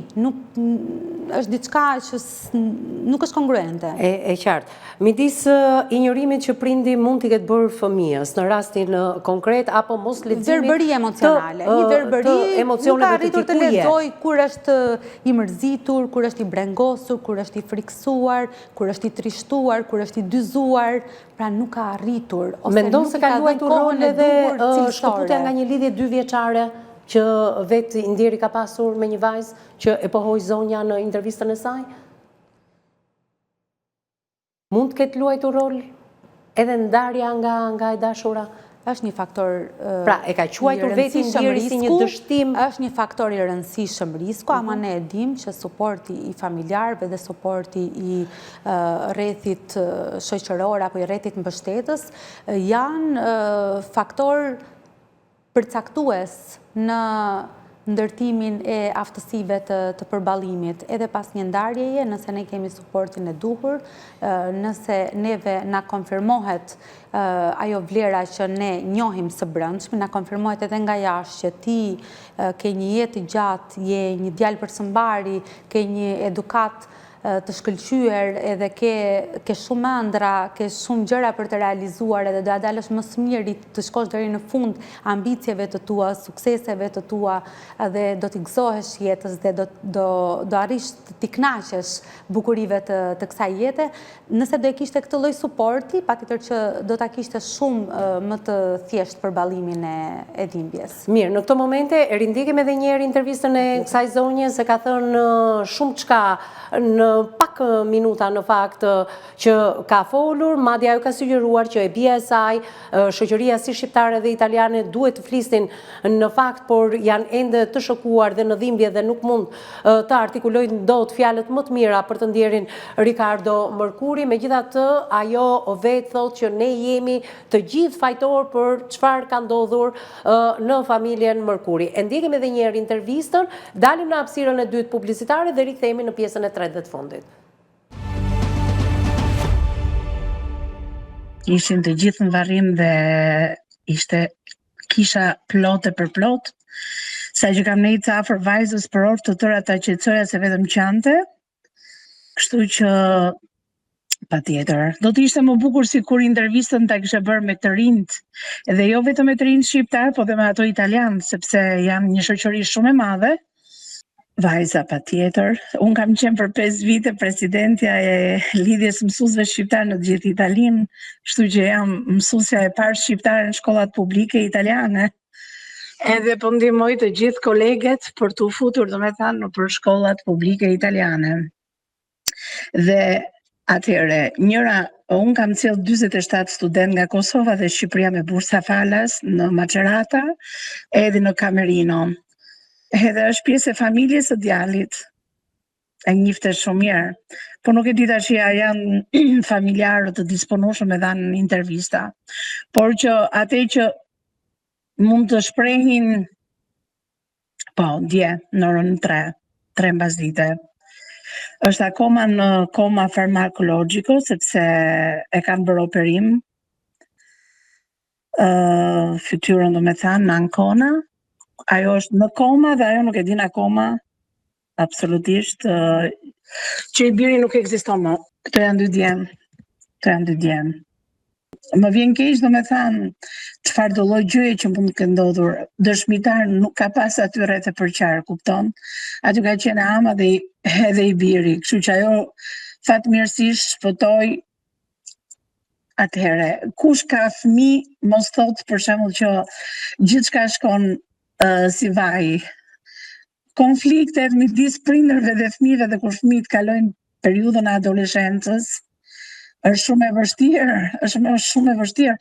është diçka që nuk është kongruente.
E qartë. Midis injorimit që prindi mund t'i ketë bërë fëmijës, në rastin konkret, apo mos leximit
verbëri emocionale. Një verbëri nuk ka arritur të lexoj kur është i mërzitur, kur është i brengosur, kur është i friksuar, kur është i trishtuar, kur është i dyzuar, pra nuk ka arritur.
Mendon se ka luajtur rol edhe shkëputja nga një lidhje 2 vjeçare që vetë i ndjeri ka pasur me një vajzë që e pohoi zonja në intervistën e saj? Mund të ketë luajtur rol edhe ndarja nga e dashura?
Është një faktor
pra, e ka quajtur vetë i ndjeri si një dështim?
Është një faktor i rëndësishëm risku, ama ne e dim që suporti i familjarëve dhe suporti i rrethit shoqëror apo i rrethit mbështetës janë faktor përcaktues në ndërtimin e aftësive të përballimit, edhe pas një ndarjeje, nëse ne kemi suportin e duhur, nëse neve na konfirmohet ajo vlera që ne njohim së brendshme, na konfirmohet edhe nga jashtë që ti ke një jetë gjatë, je një djalë përshëmbari, ke një edukat të shkëlqyer, edhe ke shumë ëndra, ke shumë gjëra për të realizuar, edhe do ja dalësh më së miri të shkosh deri në fund ambicjeve të tua, sukseseve të tua, dhe do t'i gëzohesh jetës dhe do arrish t'i kënaqesh bukurive të kësaj jete. Nëse do e kishte këtë lloj suporti, patjetër që do ta kishte shumë më të thjeshtë përballimin e dhimbjes.
Mirë, në këto momente e rindjekim edhe një herë intervistën e kësaj zonje se ka thënë shumë çka në pak minuta në fakt që ka folur, madje ajo ka sugjeruar që e bia e saj, shoqëria si shqiptare dhe italiane duhet të flisnin në fakt, por janë ende të shokuar dhe në dhimbje dhe nuk mund të artikulojnë dot fjalët më të mira për të ndjerin Ricardo Mërkuri. Megjithatë, ajo vetë thotë që ne jemi të gjithë fajtor për çfarë ka ndodhur në familjen Mërkuri. E ndjekim edhe një herë intervistën, dalim në hapësirën e dytë publicitare dhe rikthehemi në pjesën e tretë dhe të fundit.
Ishin të gjithë në varrim dhe ishte kisha plote për plot, sa që kam nejtë afër vajzës për orë të tëra ta qetësoja se vetëm qante, kështu që patjetër. Do të ishte më bukur si kur intervistën ta kishe bërë me të rinjt, edhe jo vetëm me të rinjt shqiptar, po dhe me ato italian, sepse janë një shoqëri shumë e madhe. Vajza patjetër. Unë kam qenë për 5 vite presidentja e lidhjes mësuesve shqiptar në të gjithë Italinë, kështu që jam mësuesja e parë shqiptare në shkollat publike italiane. Edhe po ndihmoj të gjithë koleget për të u futur, domethënë, në për shkollat publike italiane. Dhe atëherë, unë kam cilë 47 student nga Kosova dhe Shqipëria me bursa falas në Macerata, edhe në Camerino. Edhe është pjesë e familjes së djalit. E njifte shumë mirë. Po nuk e di tash a janë familjarë të disponueshëm me dhanë intervista. Por që atë që mund të shprehin, po, dje, në orën 3 mbasdite. Është akoma në koma farmakologjiko, sepse e kanë bërë operim. Fytyrën do me thanë, në ankona. Ajo është në koma dhe ajo nuk e din akoma absolutisht që i biri nuk ekziston më. Këto janë dy djemë. Më vjen keq do me thanë çfarë do lloj gjëje që mund të ketë ndodhur. Dëshmitar nuk ka pas aty rreth e përqar, kupton? Aty ka qenë ama dhe edhe i biri. Kështu që ajo fatmirësisht shpëtoi. Atëherë, kush ka fëmijë mos thotë për shembull që gjithçka shkon si vaj. Konfliktet midis prindërve dhe fëmijëve dhe kur fëmijët kalojnë periudhën e adoleshencës, është shumë e vështirë.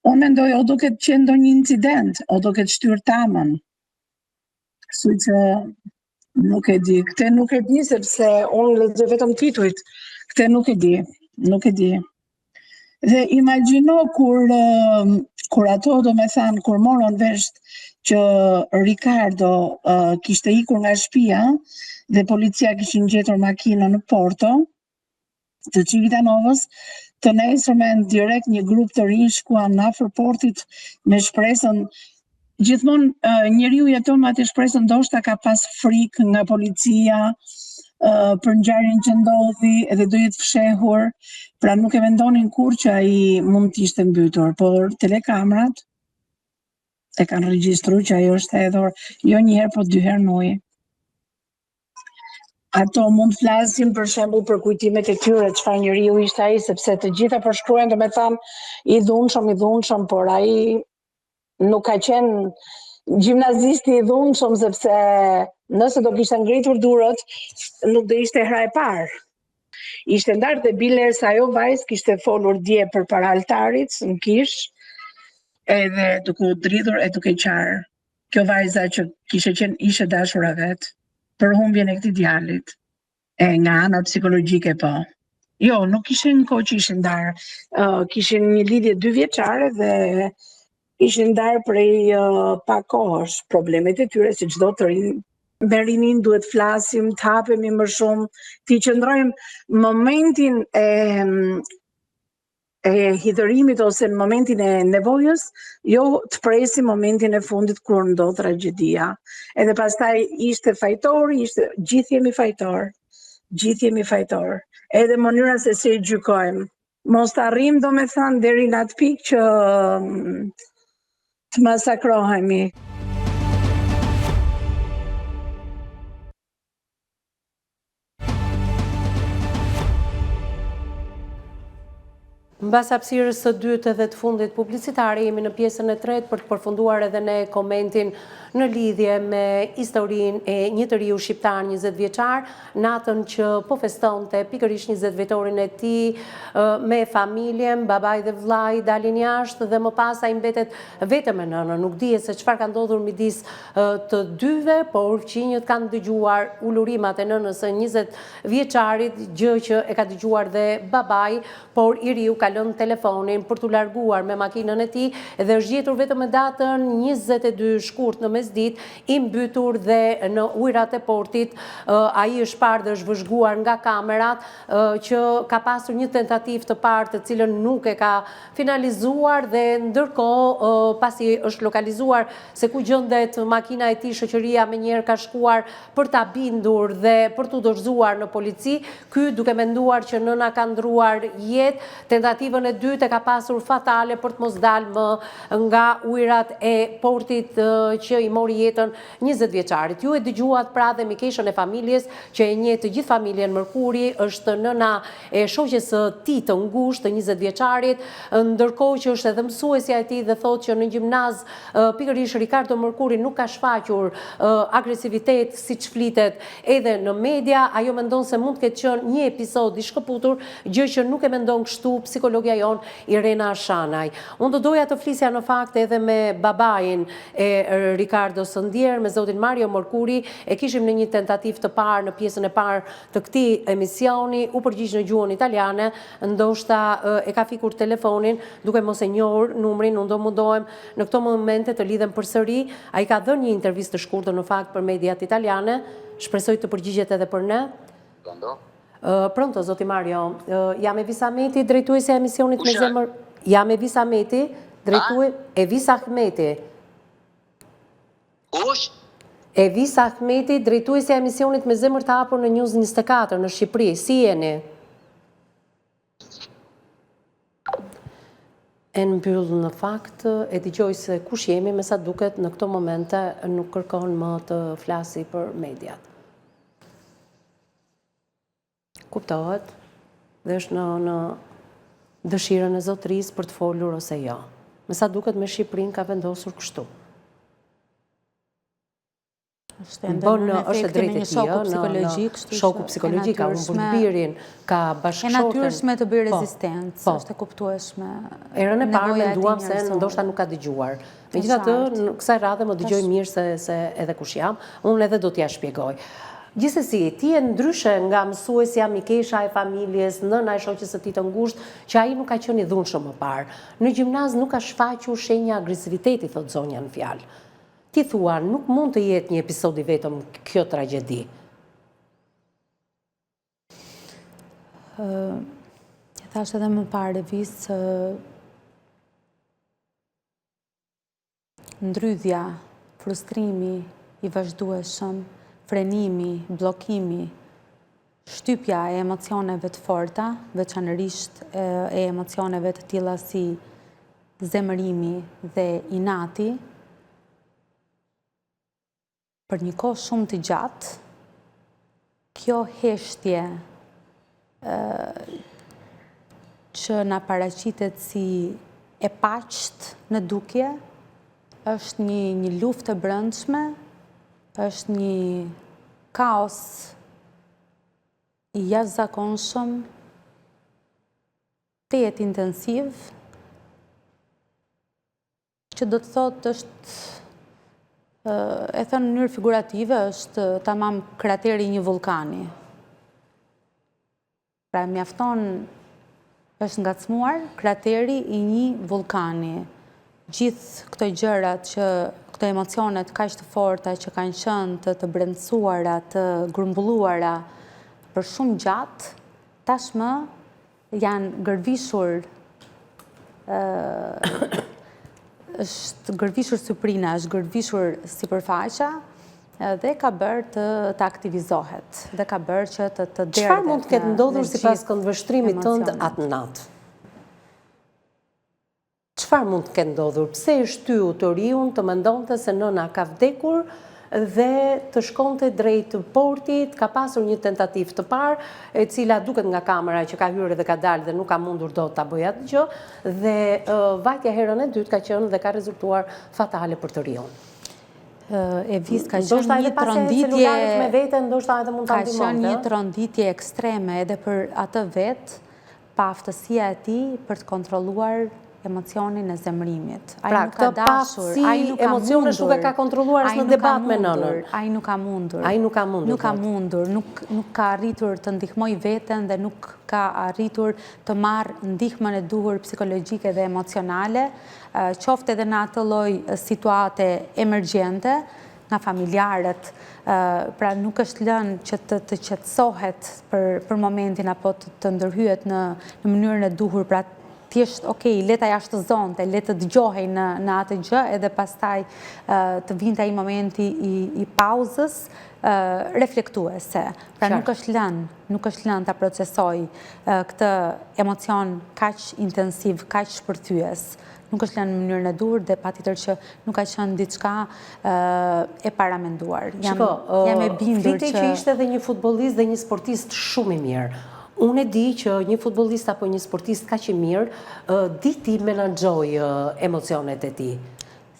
Unë mendoj o do ketë qenë ndonjë incident, o do ketë shtyrë tamën. Kështu që nuk e di. Këtë nuk e di sepse unë lexoj vetëm titujt. Këtë nuk e di. Dhe imagjino kur ato do me thanë, kur morën vesh që Ricardo kishte ikur nga shtëpia dhe policia kishin gjetur makinën në Porto të Civitanovës, të nesërmen direkt një grup të rinj shkuan afër portit me shpresën, gjithmonë njeriu jeton me atë shpresën ndoshta ka pas frikë nga policia për ngjarjen që ndodhi edhe do jetë fshehur, pra nuk e mendonin kurrë që ai mund të ishte mbytur, por telekamrat e kanë regjistruar që ajo është hedhur jo një herë, po 2 herë në ujë. Ato mund të flasin për shembull për kujtimet e tyre, çfarë njeriu ishte ai, sepse të gjitha përshkruajnë domethënë i dhunshëm, por ai nuk ka qenë gjimnazisti i dhunshëm, sepse nëse do kishte ngritur durët, nuk do ishte hera e parë. Ishte ndarë dhe bile se ajo vajzë kishte folur dje përpara altarit në kish, edhe duke u dridhur e duke qarë. Kjo vajza që ishte dashura vet për humbjen e këtij djalit. E nga ana psikologjike po. Jo, nuk kishin kohë që ishin ndarë. Kishin një lidhje 2 vjeçare dhe ishin ndarë prej pak kohësh. Problemet e tyre si çdo të rinj. Me rinin duhet flasim, të hapemi më shumë, të qëndrojmë momentin e hidhërimit ose në momentin e nevojës, jo të presim momentin e fundit kur ndodh tragjedia. Edhe pastaj ishte fajtor, gjithë jemi fajtor. Edhe mënyra se si gjykojmë. Mos të arrim do me thanë deri në atë pikë që të masakrohemi.
Mbas hapësirës së dytë dhe të fundit publicitare, jemi në pjesën e tretë për të përfunduar edhe ne komentin në lidhje me historinë e një të riu shqiptar 20 vjeçar, natën që po festonte pikërisht 20 vjetorin e tij me familjen, babai dhe vllai dalin jashtë dhe më pas ai mbetet vetëm me nënën. Nuk dihet se çfarë ka ndodhur midis të dyve, por fqinjët kanë dëgjuar ulurimat e nënës së 20 vjeçarit, gjë që e ka dëgjuar dhe babai, por i riu ka lënë telefonin për t'u larguar me makinën e tij dhe është gjetur vetëm me datën 22 shkurt në mesditë, i mbytur dhe në ujërat e portit. Ai është parë dhe është vëzhguar nga kamerat, që ka pasur një tentativë të parë të cilën nuk e ka finalizuar dhe ndërkohë pasi është lokalizuar se ku gjendet makina e tij, shoqëria menjëherë ka shkuar për ta bindur dhe për t'u dorëzuar në polici. Ky duke menduar që nëna ka ndruar jetë, tentativën e dytë e ka pasur fatale për të mos dalë më nga ujërat e portit që i mori jetën 20 vjeçarit. Ju e dëgjuat pra dhe mikeshën e familjes që e njeh të gjithë familjen Mërkuri, është nëna e shoqes së tij të ngushtë të 20 vjeçarit, ndërkohë që është edhe mësuesja e tij dhe thotë që në gjimnaz pikërisht Ricardo Mërkuri nuk ka shfaqur agresivitet siç flitet edhe në media. Ajo mendon se mund të ketë qenë një episod i shkëputur, gjë që nuk e mendon kështu psikologja jon Irena Shanaj. Unë do doja të flisja në fakt edhe me babain e Ricardo së ndjer, me zotin Mario Mërkuri. E kishim në një tentativë të parë në pjesën e parë të këtij emisioni, u përgjigj në gjuhën italiane, ndoshta e ka fikur telefonin duke mos e njohur numrin. Unë do mundohem në këto momente të lidhem përsëri. Ai ka dhënë një intervistë të shkurtër në fakt për mediat italiane. Shpresoj të përgjigjet edhe për ne. Pronto, zoti Mario, jam Evis Ahmeti, drejtuesja e emisionit me zemër. Jam Evis Ahmeti, Evis Ahmeti.
Kush?
Evis Ahmeti, drejtuesja e emisionit me zemër të hapur në News 24 në Shqipëri. Si jeni? E mbyll në fakt, e dëgjoj se kush jemi, me sa duket në këto momente nuk kërkon më të flasi për mediat. Kuptohet dhe është në dëshirën e zotërisë për të folur ose jo. Me sa duket me Shqipërinë ka vendosur kështu. Është drejtë e tij, në shoku psikologjik, ka humbur birin, ka bashkëshorten.
E natyrshme të bëj rezistencë, është e kuptueshme.
Erën e parë menduam se ndoshta nuk ka dëgjuar. Megjithatë, në kësaj radhe më dëgjoj mirë se edhe kush jam, unë edhe do t'ja shpjegoj. Gjithsesi, ti e ndryshe nga mësuesja, mikesha e familjes, nëna e shoqes së tij të ngushtë, që ai nuk ka qenë i dhunshëm më parë. Në gjimnaz nuk ka shfaqur shenja agresiviteti, thot zonja në fjalë. Ti thua, nuk mund të jetë një episod i vetëm kjo tragjedi.
E thash edhe më parë Evis, ndrydhja, frustrimi i vazhdueshëm, frenimi, blokimi, shtypja e emocioneve të forta, veçanërisht e emocioneve të tilla si zemërimi dhe inati, për një kohë shumë të gjatë, kjo heshtje që na paraqitet si e paqt në dukje, është një luftë e brendshme, është një kaos i jashtëzakonshëm, tejet intensiv, që do të thotë është, e thënë në mënyrë figurative, është tamam krateri i një vulkani. Pra mjafton, është ngacmuar krateri i një vulkani. Gjithë këto gjërat që këto emocionet kaq të forta që kanë qenë të brendësuara, të grumbulluara për shumë gjatë, tashmë janë gërvishur, është gërvishur syprina, është gërvishur sipërfaqja dhe ka bërë të aktivizohet, dhe ka bërë që të derdhet.
Çfarë mund të ketë ndodhur sipas këndvështrimit tënd atë natë? Çfarë mund të ketë ndodhur? Pse e shtyu të riun të mendonte se nëna ka vdekur dhe të shkonte drejt portit, ka pasur një tentativ të parë, e cila duket nga kamera që ka hyrë dhe ka dalë dhe nuk ka mundur do të bëja të gjë, dhe vajtja herën e dytë ka qenë dhe ka rezultuar fatale për të rion.
E vis ka qenë një tronditje
me vete, ndoshta edhe mund ta ndihmonte.
Ka qenë një tronditje ekstreme edhe për atë vetë, pa aftësia e tij për të kontrolluar emocionin e zemrimit.
Pra, këtë pasi emocionesh nuk e ka kontrolluar as në debat me nënën.
Ai nuk ka mundur.
Ai nuk ka mundur.
Nuk ka mundur, nuk ka arritur të ndihmoj veten dhe nuk ka arritur të marrë ndihmën e duhur psikologjike dhe emocionale, qoftë edhe në atë lloj situate emergjente nga familjarët, pra nuk është lënë që të qetësohet për momentin apo të ndërhyet në mënyrën e duhur, pra thjesht, okej, leta jashtë zonte, letë të dëgjohej në atë gjë, edhe pastaj të vinte ai momenti i pauzës reflektuese. Pra nuk është lënë ta procesoj këtë emocion kaq intensiv, kaq shpërthyes. Nuk është lënë në mënyrën e duhur dhe patjetër që nuk ka qenë diçka e paramenduar. Jam e bindur
që ishte edhe një futbollist dhe një sportist shumë i mirë. Unë e di që një futbollist apo një sportist kaq i mirë di ti menaxhoj emocionet e tij.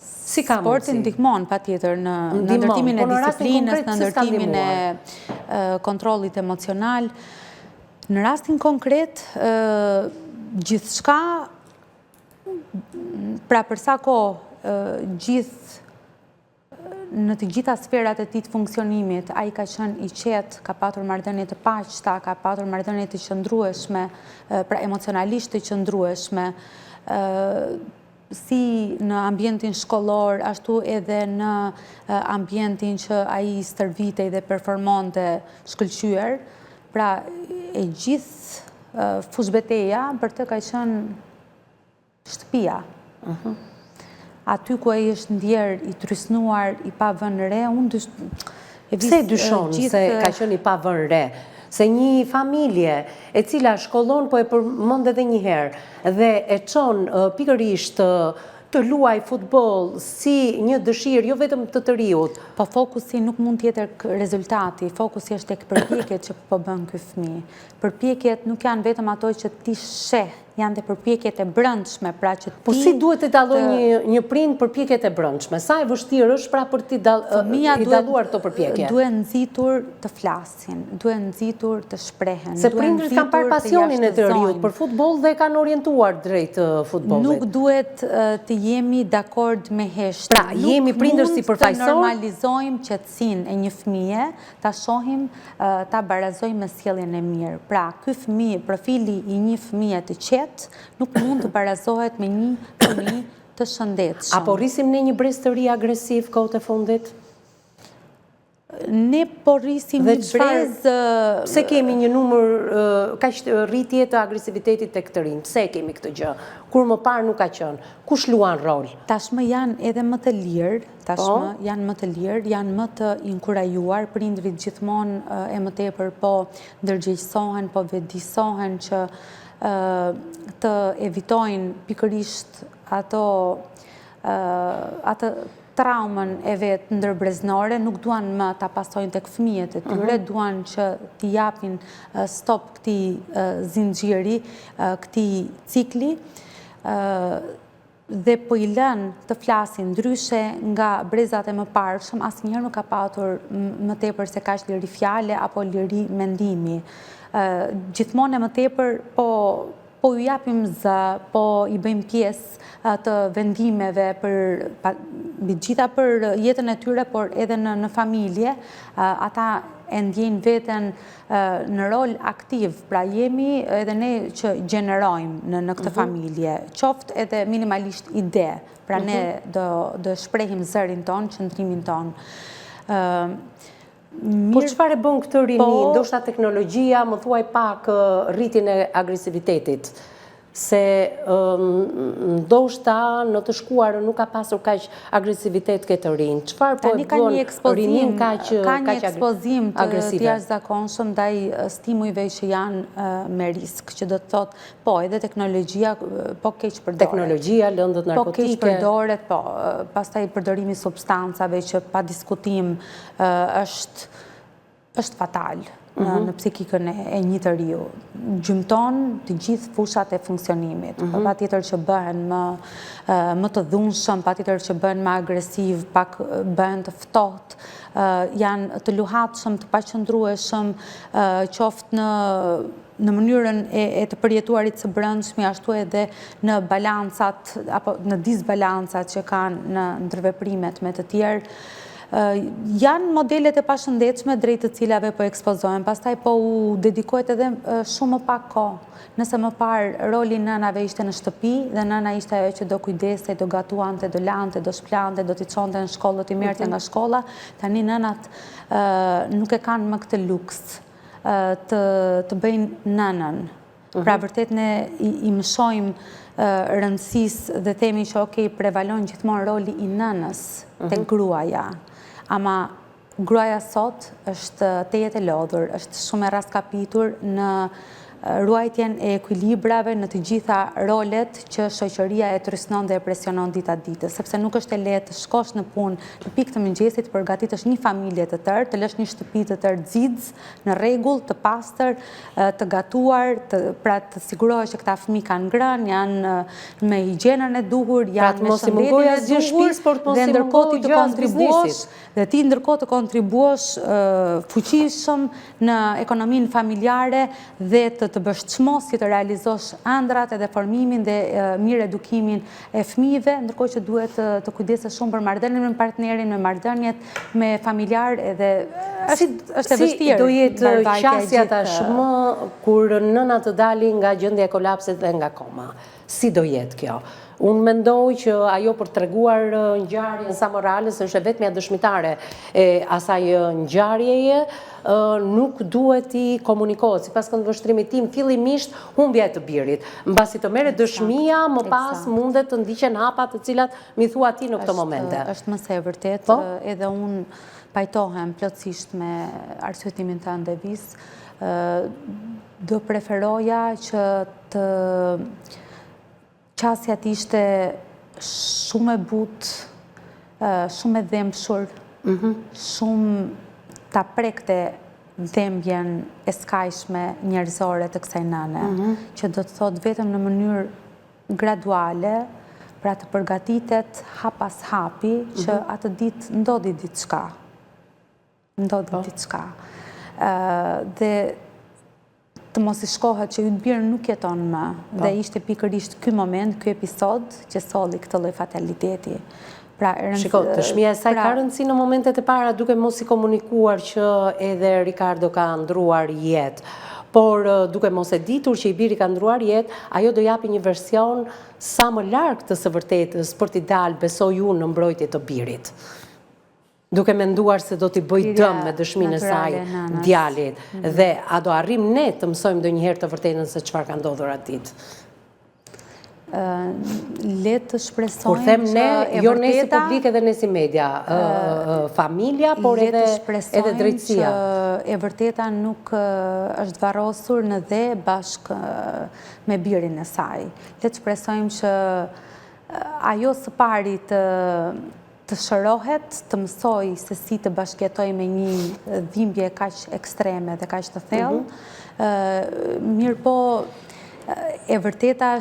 Si ka mundësi?
Sporti ndihmon patjetër në ndërtimin e disiplinës, në ndërtimin e kontrollit emocional. Në rastin konkret, gjithçka, pra për sa kohë në të gjitha sferat e tij të funksionimit, ai ka qenë i qetë, ka patur marrëdhënie të paqta, ka patur marrëdhënie të qëndrueshme, pra emocionalisht të qëndrueshme, si në ambientin shkollor, ashtu edhe në ambientin që ai stërvitej dhe performonte shkëlqyer. Pra e gjithë fushbeteja për të ka qenë shtëpia. Aty ku ai është ndjerë, i trysnuar, i pa vënë re,
Pse dyshon se ka qenë i pa vënë re? Se një familje e cila shkollon, po e përmend edhe një herë, dhe e çon pikërisht të luaj futboll si një dëshirë, jo vetëm të riut.
Po fokusi nuk mund tjetë rezultati, fokusi është tek përpjekjet që po bën ky fëmijë. Përpjekjet nuk janë vetëm ato që ti sheh, janë dhe përpjekjet e brendshme, pra që ti...
Po si duhet të dalloj një prind përpjekjet e brendshme? Sa e vështirë është pra për ti dalluar këto përpjekje?
Duhet nxitur të flasin, duhet nxitur të shprehen.
Se prindrit kanë parë pasionin e të riut për futboll dhe kanë orientuar drejt futbollit.
Nuk duhet të jemi dakord me heshtje.
Pra, jemi prindër si përfaqësor.
Nuk mund të normalizojmë qetësinë e një fëmije, ta shohim, ta barazojmë me sjelljen e mirë. Pra, ky fëmijë, profili i një fëmije të qetë, nuk mund të barazohet me një fëmijë të shëndetshëm.
Apo rrisim ne një brez të ri agresiv kohët e fundit?
Ne po rrisim një brez...
Pse kemi një numër kaq rritje të agresivitetit tek të rinj? Pse kemi këtë gjë? Kur më parë nuk ka qenë. Kush luan rol?
Tashmë janë edhe më të lirë, janë më të inkurajuar, prindrit gjithmonë e më tepër po ndërgjegjësohen, po vetëdijsohen që të evitojnë pikërisht atë traumën e vetë ndërbreznore, nuk duan më ta pasojnë tek fëmijët e tyre, duan që t'i japin stop këtij zinxhiri, këtij cikli, dhe po i lënë të flasin ndryshe nga brezat e mëparshëm, asnjëherë nuk ka patur më tepër se kaq liri fjale apo liri mendimi. Gjithmonë e më tepër po ju japim zë, po i bëjmë pjesë të vendimeve mbi gjitha për jetën e tyre, por edhe në familje, ata e ndjejnë veten në rol aktiv, pra jemi edhe ne që gjenerojmë në këtë familje, qoftë edhe minimalisht ide, pra ne do shprehim zërin ton, qëndrimin ton.
Po çfarë e bën këtë rini, ndoshta teknologjia, më thuaj pak rritjen e agresivitetit? se ndoshta në të shkuarën nuk ka pasur kaq agresivitet këtë rinj. Çfarë po e bën rinin kaq
ka një ekspozim të
agresive?
jashtëzakonshëm ndaj stimujve që janë me risk, që do të thotë, po, edhe teknologjia po keq përdoret.
Teknologjia, lëndët narkotike.
Po keq përdoret, po, pastaj përdorimi i substancave që pa diskutim është fatal në psikikën e një të riu. Gjymton të gjithë fushat e funksionimit, pa tjetër që bëhen më të dhunshëm, pa tjetër që bëhen më agresiv, pak bëhen të ftohtë, janë të luhatshëm, të paqëndrueshëm, qoftë në mënyrën e të përjetuarit së brendshme, ashtu edhe në balancat, apo në disbalancat që kanë në ndërveprimet me të tjerë, janë modelet e pashëndetshme drejt të cilave po ekspozohen, pastaj po u dedikohet edhe shumë më pak kohë. Nëse më parë roli nënave ishte në shtëpi dhe nëna ishte ajo që do kujdeste, do gatuante, do lante, do shplante, do t'i çonte në shkollë, do t'i merrte nga shkolla, tani nënat nuk e kanë më këtë luks të bëjnë nënën. Pra vërtet ne i mësojmë rëndësisë dhe themi që okej, prevalon gjithmonë roli i nënës tek gruaja. Ama gruaja sot është tejet e lodhur, është shumë e rastkapitur në ruajtjen e ekuilibrave në të gjitha rolet që shoqëria e trysnon dhe e presionon dita ditës, sepse nuk është e lehtë të shkosh në punë në pikë të mëngjesit, të përgatitesh një familje të tërë, të lësh një shtëpi të tërë xiz, në rregull, të pastër, të gatuar, pra të sigurohesh që këta fëmijë kanë ngrënë, janë me higjienën e duhur, janë me shëndetin e duhur, dhe ndërkohë të kontribuosh, dhe ti ndërkohë të kontribuosh fuqishëm në ekonominë familjare dhe të bësh çmosje të realizosh ëndrat edhe formimin dhe mirë edukimin e fëmijëve, ndërkohë që duhet të kujdesesh shumë për marrëdhënien me partnerin, me marrëdhëniet me familjar, edhe është e vështirë.
Si do jetë qasja tashmë kur nëna të dalin nga gjendja e kolapsit dhe nga koma? Si do jetë kjo? Unë mendoj që ajo për treguar ngjarjen Sa Morales është vetmja dëshmitare e asaj ngjarjeje, nuk duhet i komunikohet. Sipas këndvështrimit tim, fillimisht humbja e të birit. Mbasi të merret dëshmia, më pas mundet të ndiqen hapa të cilat mi thua ti në këto momente.
Është më se e vërtet, edhe unë pajtohem plotësisht me arsyetimin tënd Devis. Do preferoja që të qasja t'ishte shumë e butë, shumë e dhemshur, shumë ta prekte dhembjen e skajshme njerëzore të kësaj nëne, që do të thot vetëm në mënyrë graduale, pra të përgatitet hap pas hapi, që atë ditë ndodhi diçka. Ndodhi diçka. Dhe të mos i shkohet që yt birë nuk jeton më, dhe ishte pikërisht ky moment, ky episod që solli këtë lloj fataliteti.
Shiko, dëshmia e saj ka rëndësi në momentet e para, duke mos i komunikuar që edhe Ricardo ka ndruar jetë. Por duke mos e ditur që i biri ka ndruar jetë, ajo do japi një version sa më larg të së vërtetës për t'i dalë, besoj unë, në mbrojtje të birit. Duke menduar se do t'i bëj dëm me dëshminë e saj djalit. Dhe a do arrim ne të mësojmë ndonjëherë të vërtetën se çfarë ka ndodhur atë ditë?
Le të shpresojmë
kur them ne, jo ne si publik edhe ne si media, familja, por edhe drejtësia.
Që e vërteta nuk është varrosur në dhe bashkë me birin e saj. Le të shpresojmë që ajo së pari të shërohet, të mësoj se si të bashkëjetoj me një dhimbje kaq ekstreme dhe kaq të thellë. Mirë po, e vërteta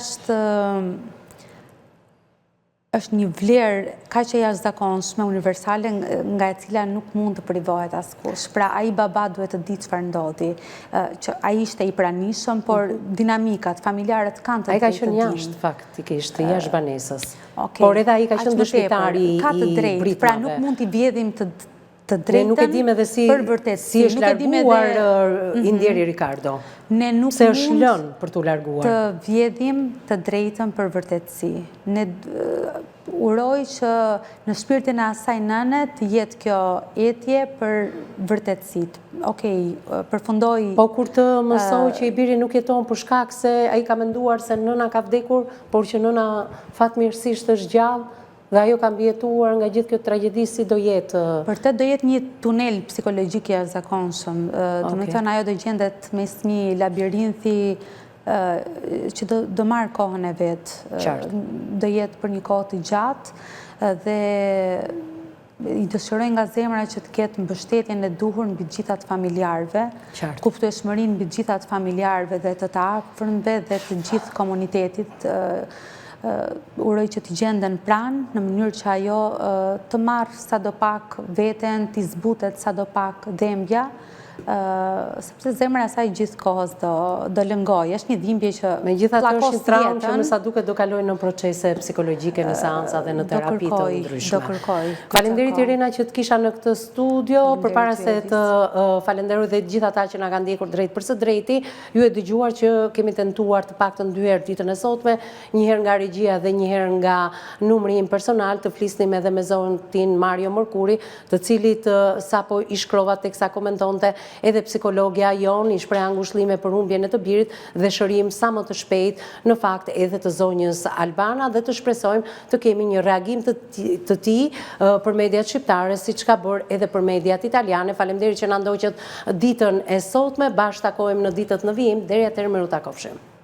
është një vlerë kaq e jashtëzakonshme, universale, nga e cila nuk mund të privohet askush. Pra, ai baba duhet të di çfarë ndodhi, që ai ishte i pranishëm, por dinamikat familjarët kanë të
drejtë. Ai ka qenë jashtë faktikisht, jashtë banesës. Por edhe ai ka qenë dëshmitari i
britmave. Pra, nuk mund t'i vjedhim të
Ne nuk e
drejtën
dim edhe si
për vërtetësi.
si është
Nuk e dim
larguar Indieri Ricardo.
Ne nuk
Se është
mund
lënë për t'u larguar.
të vjedhim të drejtën për vërtetësi. Ne uroj që në shpirtin e asaj nëne të jetë kjo etje për vërtetësit. Okej, përfundoj...
Po kur të mësoj që i biri nuk jeton për shkak se ai ka menduar se nëna ka vdekur, por që nëna fatmirësisht është gjallë, dhe ajo ka mbijetuar nga gjithë kjo tragjedi, si do jetë?
Për të do jetë një tunel psikologjik i jashtëzakonshëm. Do të thënë ajo do gjendet mes një labirinthi që do marrë kohën e vetë. Do jetë për një kohë të gjatë dhe i dëshiroj nga zemra që të ketë mbështetjen e duhur mbi të gjithat familjarëve, kuptueshmërinë mbi të gjithat familjarëve dhe të afërmve dhe të gjithë komunitetit. Uroj që t'i gjenden pranë në mënyrë që ajo të marrë sadopak veten, t'i zbutet sadopak dhembja, sepse zemra e saj gjithë kohës do lëngoj. Është një dhimbje që
megjithatë është një traumë që me sa duket do kalojë në procese psikologjike, në seanca dhe në terapi të ndryshme.
Do kërkoj.
Faleminderit Irena që të kisha në këtë studio, përpara se të falenderoj dhe gjithë ata që na kanë ndjekur drejt për së drejti. Ju e dëgjuar që kemi tentuar të paktën 2 herë ditën e sotme, një herë nga regjia dhe një herë nga numri im personal, të flisnim edhe me zotin Mario Mërkuri, të cilit sapo i shkrova teksa komentonte edhe psikologja jon i shpreh ngushëllime për humbjen e të birit dhe shërim sa më të shpejt në fakt edhe të zonjës Albana dhe të shpresojmë të kemi një reagim të tij për mediat shqiptare siç ka bërë edhe për mediat italiane. Faleminderit që na ndoqët ditën e sotme, bashkë takohemi në ditët në vijim, deri atëherë miru takofshim.